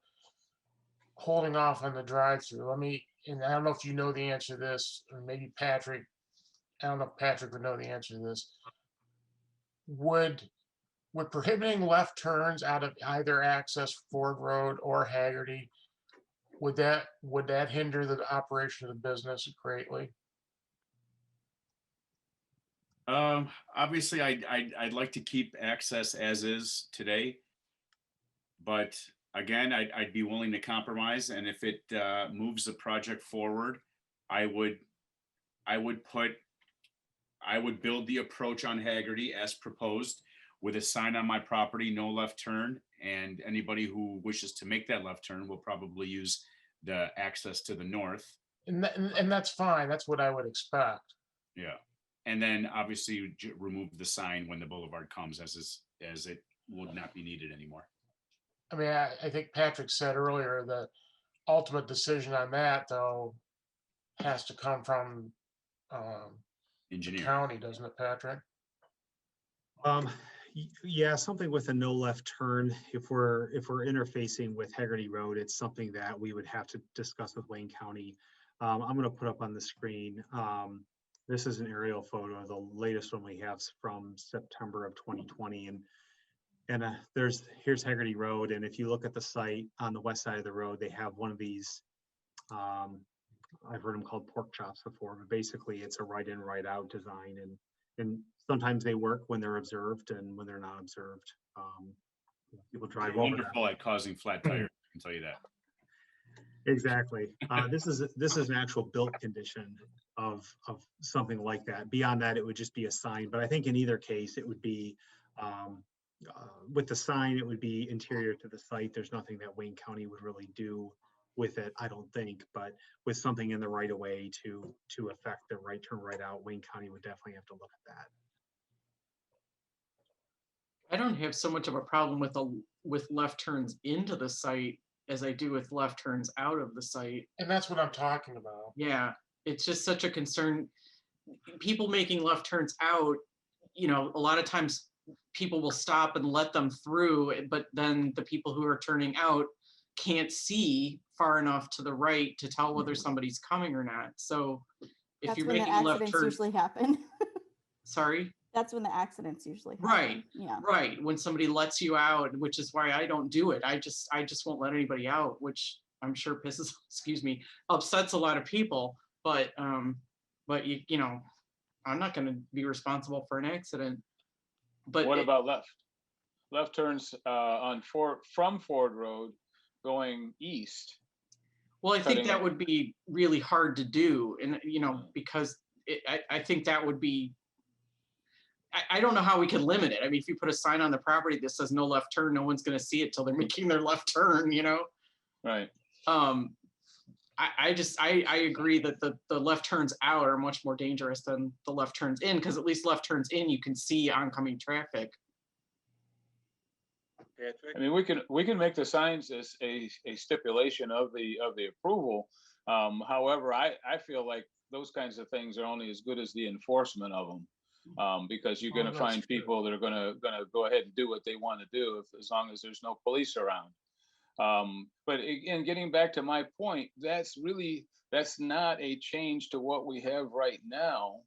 holding off on the drive-through, let me, and I don't know if you know the answer to this, or maybe Patrick, I don't know if Patrick would know the answer to this. Would prohibiting left turns out of either access Ford Road or Haggerty, would that hinder the operation of the business greatly? Obviously, I'd like to keep access as is today. But again, I'd be willing to compromise. And if it moves the project forward, I would build the approach on Haggerty as proposed with a sign on my property, no left turn. And anybody who wishes to make that left turn will probably use the access to the north. And that's fine. That's what I would expect. Yeah. And then obviously you remove the sign when the boulevard comes as it would not be needed anymore. I mean, I think Patrick said earlier, the ultimate decision on that, though, has to come from the Engineer. county, doesn't it, Patrick? Yeah, something with a no left turn. If we're interfacing with Haggerty Road, it's something that we would have to discuss with Wayne County. I'm going to put up on the screen. This is an aerial photo. The latest one we have is from September of 2020, and here's Haggerty Road. And if you look at the site on the west side of the road, they have one of these. I've heard them called pork chops before, but basically it's a right in, right out design, and sometimes they work when they're observed and when they're not observed. People drive They're over wonderful at causing flat tires, I can tell you that. Exactly. This is an actual built condition of something like that. Beyond that, it would just be a sign. But I think in either case, it would be with the sign, it would be interior to the site. There's nothing that Wayne County would really do with it, I don't think. But with something in the right of way to affect the right turn, right out, Wayne County would definitely have to look at that. I don't have so much of a problem with left turns into the site as I do with left turns out of the site. And that's what I'm talking about. Yeah, it's just such a concern. People making left turns out, you know, a lot of times people will stop and let them through, but then the people who are turning out can't see far enough to the right to tell whether somebody's coming or not. So if That's you're when the making a left accidents turn, usually happen. sorry? That's when the accidents usually happen. Right. Yeah. Right. When somebody lets you out, which is why I don't do it. I just won't let anybody out, which I'm sure pisses, excuse me, upsets a lot of people. But you know, I'm not going to be responsible for an accident. But What about left turns from Ford Road going east? Well, I think cutting that it. would be really hard to do, and you know, because I think that would be. I don't know how we can limit it. I mean, if you put a sign on the property that says no left turn, no one's going to see it till they're making their left turn, you know? Right. I agree that the left turns out are much more dangerous than the left turns in, because at least left turns in, you can see oncoming traffic. Patrick? I mean, we can make the signs as a stipulation of the approval. However, I feel like those kinds of things are only as good as the enforcement of them. Because you're going to find people that are going to go ahead and do what they want to do as long as there's no police around. But again, getting back to my point, that's not a change to what we have right now.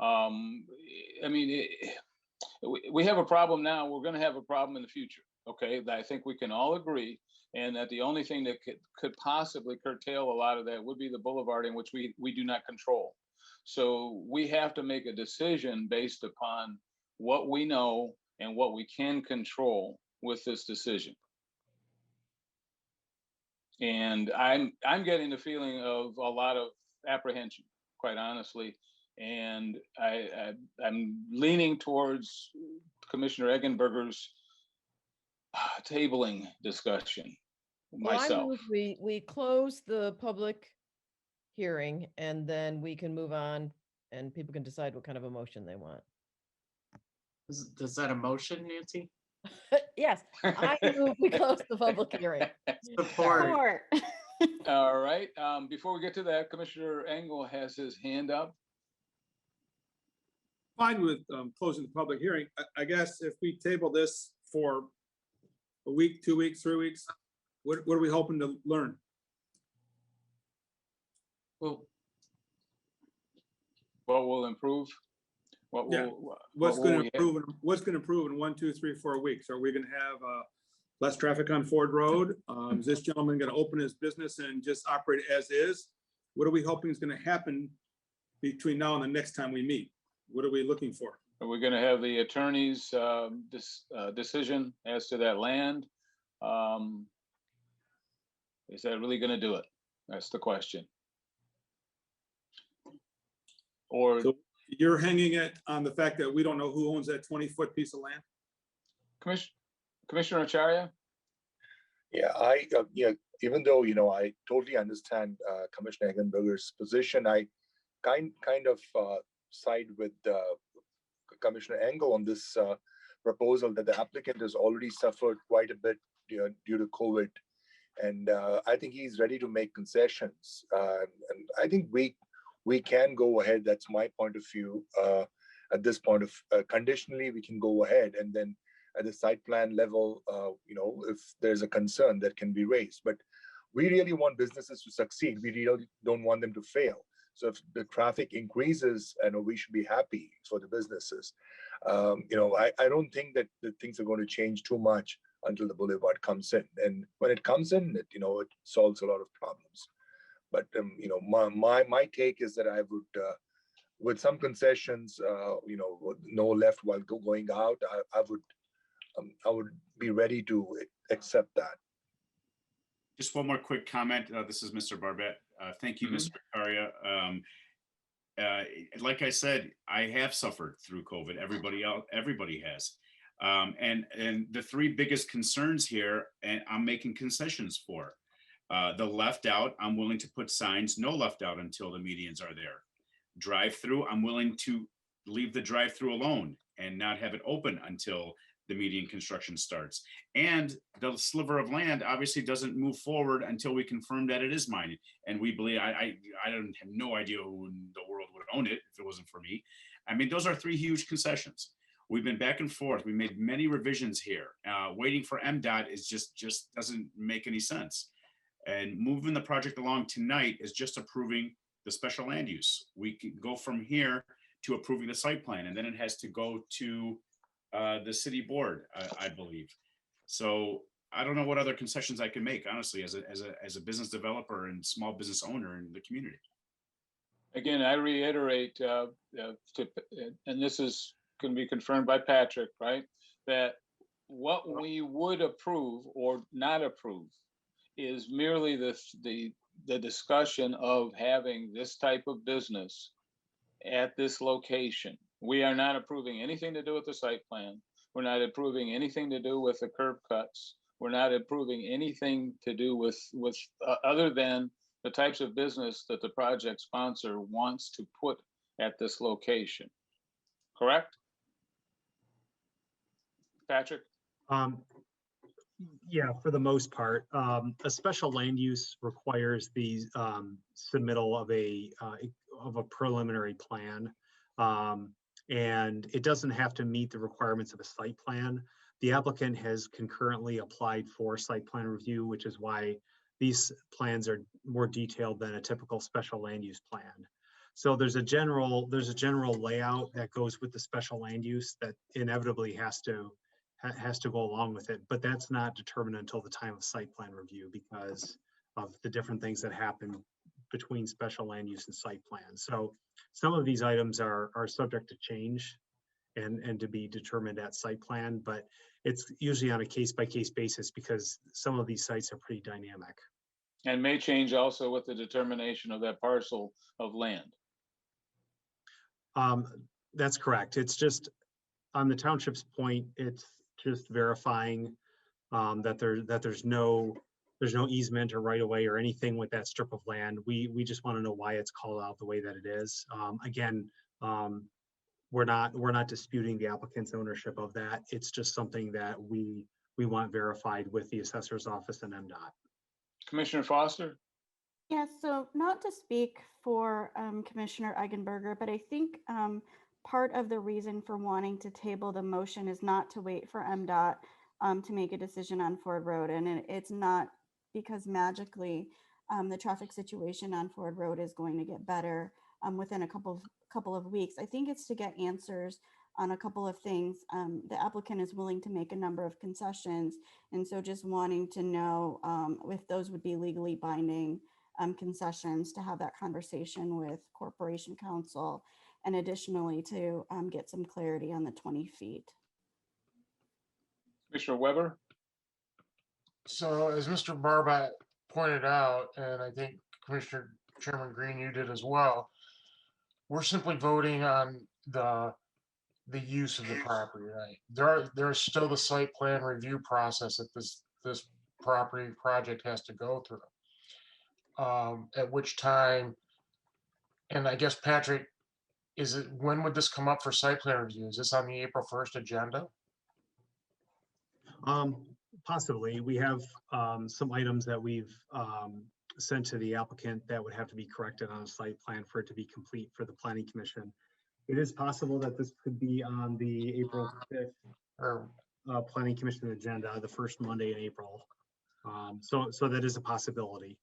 I mean, we have a problem now. We're going to have a problem in the future. Okay, I think we can all agree, and that the only thing that could possibly curtail a lot of that would be the boulevard, in which we do not control. So we have to make a decision based upon what we know and what we can control with this decision. And I'm getting the feeling of a lot of apprehension, quite honestly. And I'm leaning towards Commissioner Eggenberger's tabling discussion Well, I myself. move we close the public hearing and then we can move on and people can decide what kind of a motion they want. Is that a motion, Nancy? Yes, I move we close the public hearing. Support. Support. All right. Before we get to that, Commissioner Engel has his hand up. Fine with closing the public hearing. I guess if we table this for a week, 2 weeks, 3 weeks, what are we hoping to learn? Well, What will improve? What Yeah. will, What's what going will to we- improve? What's going to improve in 1, 2, 3, 4 weeks? Are we going to have less traffic on Ford Road? Is this gentleman going to open his business and just operate as is? What are we hoping is going to happen between now and the next time we meet? What are we looking for? Are we going to have the attorney's decision as to that land? Is that really going to do it? That's the question. Or So you're hanging it on the fact that we don't know who owns that 20-foot piece of land? Commissioner Acharya? Yeah, even though, I totally understand Commissioner Eggenberger's position, I kind of side with Commissioner Engel on this proposal that the applicant has already suffered quite a bit due to COVID. And I think he's ready to make concessions. And I think we can go ahead. That's my point of view. At this point of conditionally, we can go ahead, and then at the site plan level, if there's a concern that can be raised. But we really want businesses to succeed. We really don't want them to fail. So if the traffic increases, we should be happy for the businesses. I don't think that the things are going to change too much until the boulevard comes in. And when it comes in, it solves a lot of problems. But my take is that I would, with some concessions, no left while going out, I would be ready to accept that. Just one more quick comment. This is Mr. Barbette. Thank you, Mr. Karia. Like I said, I have suffered through COVID. Everybody has. And the three biggest concerns here, and I'm making concessions for. The left out, I'm willing to put signs, no left out until the medians are there. Drive-through, I'm willing to leave the drive-through alone and not have it open until the median construction starts. And the sliver of land obviously doesn't move forward until we confirm that it is mine. And we believe, I don't have no idea who in the world would own it if it wasn't for me. I mean, those are three huge concessions. We've been back and forth. We made many revisions here. Waiting for MDOT is just doesn't make any sense. And moving the project along tonight is just approving the special land use. We can go from here to approving the site plan, and then it has to go to the city board, I believe. So I don't know what other concessions I can make, honestly, as a business developer and small business owner in the community. Again, I reiterate, and this is going to be confirmed by Patrick, right? That what we would approve or not approve is merely the discussion of having this type of business at this location. We are not approving anything to do with the site plan. We're not approving anything to do with the curb cuts. We're not approving anything to do with other than the types of business that the project sponsor wants to put at this location. Correct? Patrick? Yeah, for the most part, a special land use requires the submittal of a preliminary plan. And it doesn't have to meet the requirements of a site plan. The applicant has concurrently applied for site plan review, which is why these plans are more detailed than a typical special land use plan. So there's a general layout that goes with the special land use that inevitably has to go along with it, but that's not determined until the time of site plan review because of the different things that happen between special land use and site plan. So some of these items are subject to change and to be determined at site plan, but it's usually on a case-by-case basis because some of these sites are pretty dynamic. And may change also with the determination of that parcel of land. That's correct. It's just on the township's point, it's just verifying that there's no easement or right of way or anything with that strip of land. We just want to know why it's called out the way that it is. Again, we're not disputing the applicant's ownership of that. It's just something that we want verified with the assessor's office and MDOT. Commissioner Foster? Yeah, so not to speak for Commissioner Eigenberger, but I think part of the reason for wanting to table the motion is not to wait for MDOT to make a decision on Ford Road. And it's not because magically the traffic situation on Ford Road is going to get better within a couple of weeks. I think it's to get answers on a couple of things. The applicant is willing to make a number of concessions. And so just wanting to know if those would be legally binding concessions, to have that conversation with Corporation Counsel, and additionally to get some clarity on the 20 feet. Commissioner Weber? So as Mr. Barbat pointed out, and I think Commissioner Chairman Green, you did as well, we're simply voting on the use of the property, right? There's still the site plan review process that this property project has to go through. At which time, and I guess Patrick, when would this come up for site plan review? Is this on the April 1st agenda? Possibly. We have some items that we've sent to the applicant that would have to be corrected on a site plan for it to be complete for the Planning Commission. It is possible that this could be on the April 5th Planning Commission agenda, the first Monday in April. So that is a possibility.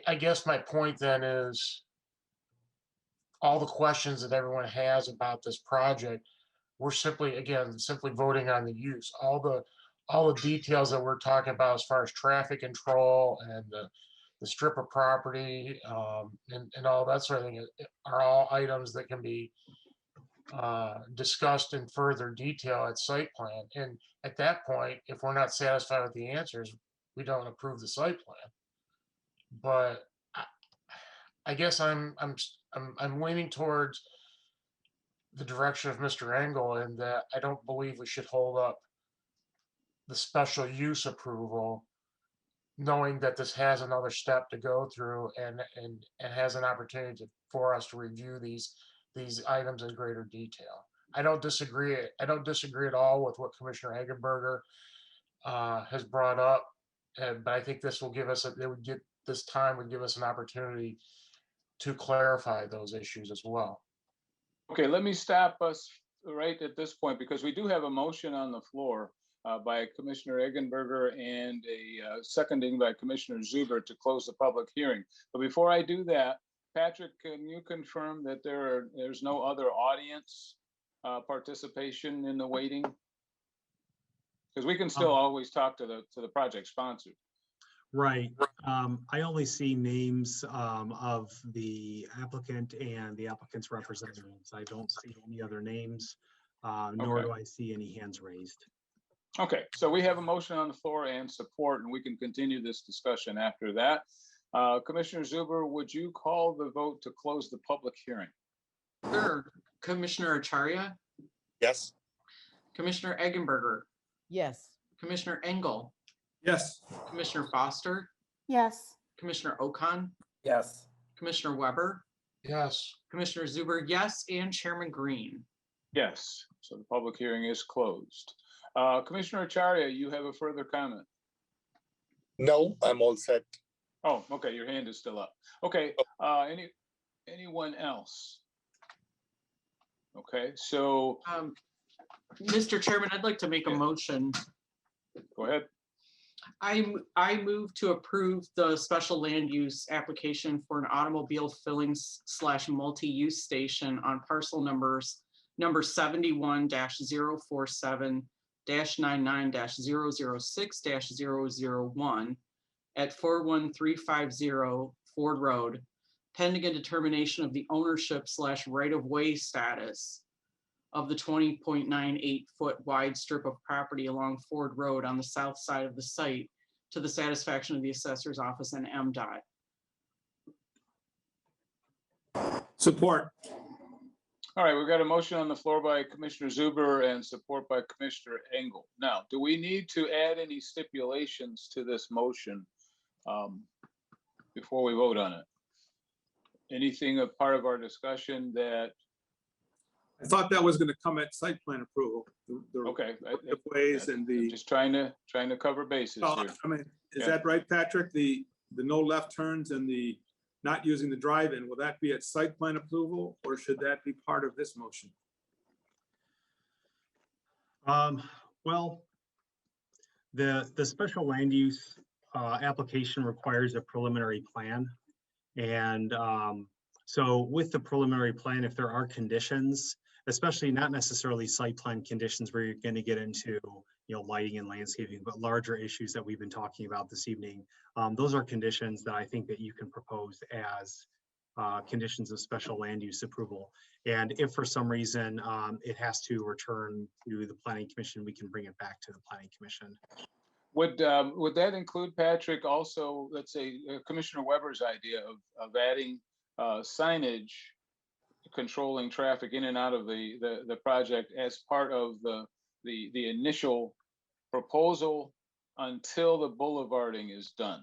I guess my point then is all the questions that everyone has about this project, we're simply voting on the use. All the details that we're talking about as far as traffic control and the strip of property and all that sort of thing are all items that can be discussed in further detail at site plan. And at that point, if we're not satisfied with the answers, we don't approve the site plan. But I guess I'm leaning towards the direction of Mr. Engel, in that I don't believe we should hold up the special use approval, knowing that this has another step to go through and has an opportunity for us to review these items in greater detail. I don't disagree at all with what Commissioner Eggenberger has brought up, but I think this will give us this time would give us an opportunity to clarify those issues as well. Okay, let me stop us right at this point because we do have a motion on the floor by Commissioner Eggenberger and a seconding by Commissioner Zuber to close the public hearing. But before I do that, Patrick, can you confirm that there's no other audience participation in the waiting? Because we can still always talk to the project sponsor. Right. I only see names of the applicant and the applicant's representatives. I don't see any other names, nor do I see any hands raised. Okay, so we have a motion on the floor and support, and we can continue this discussion after that. Commissioner Zuber, would you call the vote to close the public hearing? Sure. Commissioner Acharya? Yes. Commissioner Eggenberger? Yes. Commissioner Engel? Yes. Commissioner Foster? Yes. Commissioner Okan? Yes. Commissioner Weber? Yes. Commissioner Zuber, yes, and Chairman Green. Yes, so the public hearing is closed. Commissioner Acharya, you have a further comment? No, I'm all set. Oh, okay, your hand is still up. Okay, anyone else? Okay, so Mr. Chairman, I'd like to make a motion. go ahead. I move to approve the special land use application for an automobile filling / multi-use station on parcel number 71-047-99-006-001 at 41350 Ford Road, pending a determination of the ownership / right-of-way status of the 20.98 foot wide strip of property along Ford Road on the south side of the site to the satisfaction of the assessor's office and MDOT. Support. All right, we've got a motion on the floor by Commissioner Zuber and support by Commissioner Engel. Now, do we need to add any stipulations to this motion before we vote on it? Anything a part of our discussion that, I thought that was gonna come at site plan approval. okay, The ways and I'm the, just trying to cover bases here. I mean, is Yeah. that right, Patrick? The no left turns and the not using the drive-in, will that be at site plan approval or should that be part of this motion? Well, the special land use application requires a preliminary plan. And so with the preliminary plan, if there are conditions, especially not necessarily site plan conditions where you're going to get into, lighting and landscaping, but larger issues that we've been talking about this evening, those are conditions that I think that you can propose as conditions of special land use approval. And if for some reason it has to return to the Planning Commission, we can bring it back to the Planning Commission. Would that include, Patrick, also, let's say, Commissioner Weber's idea of adding signage controlling traffic in and out of the project as part of the initial proposal until the boulevarding is done?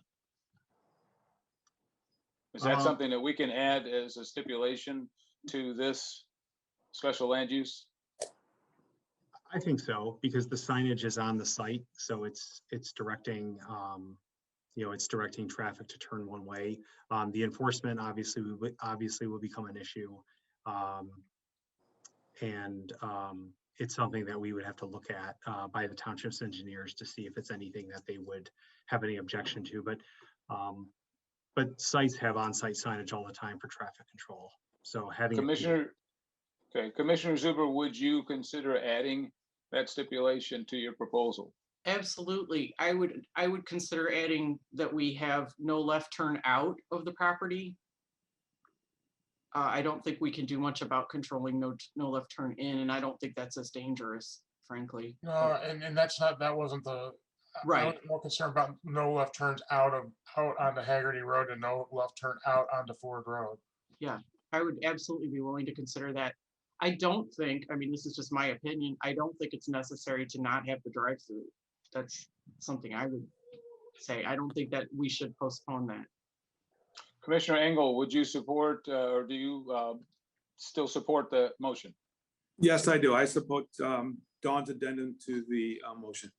Is that something that we can add as a stipulation to this special land use? I think so, because the signage is on the site, so it's directing, it's directing traffic to turn one way. The enforcement obviously will become an issue, and it's something that we would have to look at by the township's engineers to see if it's anything that they would have any objection to. But sites have on-site signage all the time for traffic control. So having Commissioner Zuber, would you consider adding that stipulation to your proposal? Absolutely. I would consider adding that we have no left turn out of the property. I don't think we can do much about controlling no left turn in, and I don't think that's as dangerous, frankly. No, and that wasn't the, I Right. was more concerned about no left turns out onto Haggerty Road and no left turn out onto Ford Road. Yeah, I would absolutely be willing to consider that. I don't think, I mean, this is just my opinion, I don't think it's necessary to not have the drive-through. That's something I would say. I don't think that we should postpone that. Commissioner Engel, would you support, or do you still support the motion? Yes, I do. I support Dawn's addendum to the motion.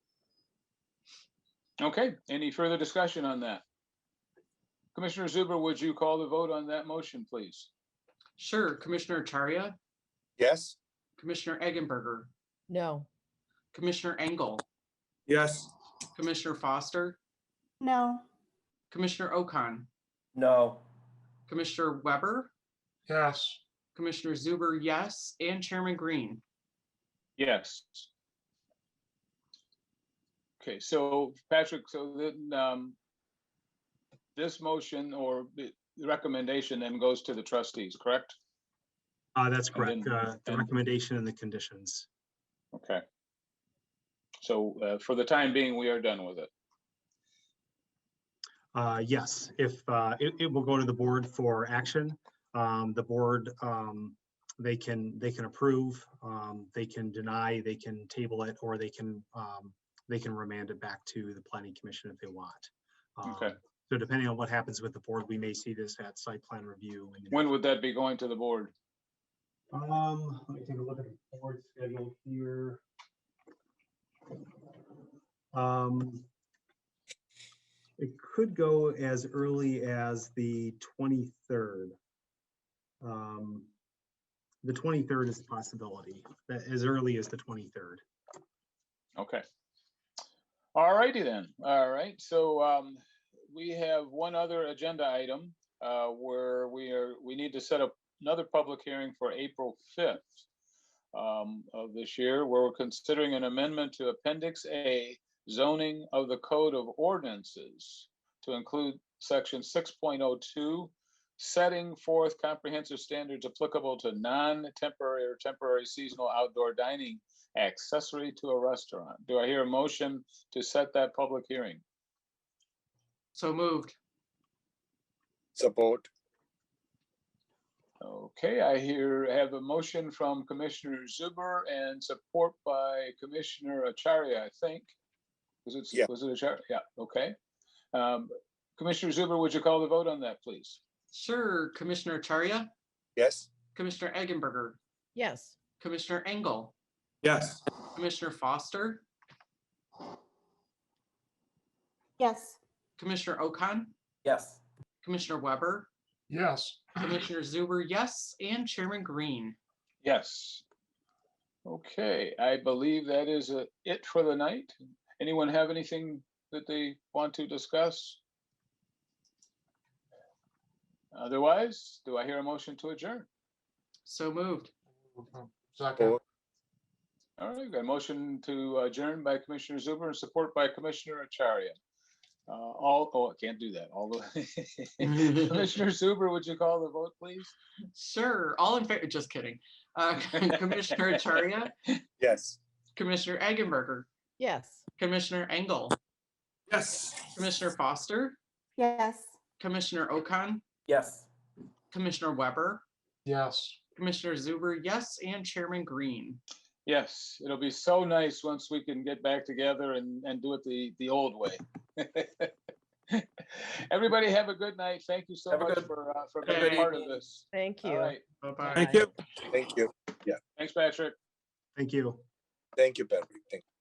Okay, any further discussion on that? Commissioner Zuber, would you call the vote on that motion, please? Sure. Commissioner Acharya, Yes. Commissioner Eggenberger, No. Commissioner Engel, Yes. Commissioner Foster, No. Commissioner Okan, No. Commissioner Weber, Yes. Commissioner Zuber, yes, and Chairman Green. Yes. Okay, so Patrick, so then this motion or the recommendation then goes to the trustees, correct? That's correct. The and- recommendation and the conditions. Okay. So for the time being, we are done with it. Yes, if it will go to the board for action. The board, they can approve, they can deny, they can table it, or they can remand it back to the Planning Commission if they want. Okay. So depending on what happens with the board, we may see this at site plan review. When would that be going to the board? Let me take a look at the board schedule here. It could go as early as the 23rd. The 23rd is a possibility, as early as the 23rd. Okay. All righty then. All right. So we have one other agenda item where we need to set up another public hearing for April 5th of this year, where we're considering an amendment to Appendix A zoning of the Code of Ordinances to include section 6.02, setting forth comprehensive standards applicable to non-temporary or temporary seasonal outdoor dining accessory to a restaurant. Do I hear a motion to set that public hearing? So moved. Support. Okay, I have a motion from Commissioner Zuber and support by Commissioner Acharya, I think. Yeah. Was it Acharya? Yeah, okay. Commissioner Zuber, would you call the vote on that, please? Sure. Commissioner Acharya, Yes. Commissioner Eggenberger, Yes. Commissioner Engel, Yes. Commissioner Foster, Yes. Commissioner Okan, Yes. Commissioner Weber, Yes. Commissioner Zuber, yes, and Chairman Green. Yes. Okay, I believe that is it for the night. Anyone have anything that they want to discuss? Otherwise, do I hear a motion to adjourn? So moved. Second. All right, got a motion to adjourn by Commissioner Zuber and support by Commissioner Acharya. I can't do that. Commissioner Zuber, would you call the vote, please? Sure. All in favor, just kidding. Commissioner Acharya, Yes. Commissioner Eggenberger, Yes. Commissioner Engel, Yes. Commissioner Foster, Yes. Commissioner Okan, Yes. Commissioner Weber, Yes. Commissioner Zuber, yes, and Chairman Green. Yes, it'll be so nice once we can get back together and do it the old way. Everybody have a good night. Thank you so Have a much good- for Good being part of evening. this. Thank All you. right. Bye-bye. Thank you. Thank you. Thanks, Patrick. Thank you. Thank you, Patrick. Thank you.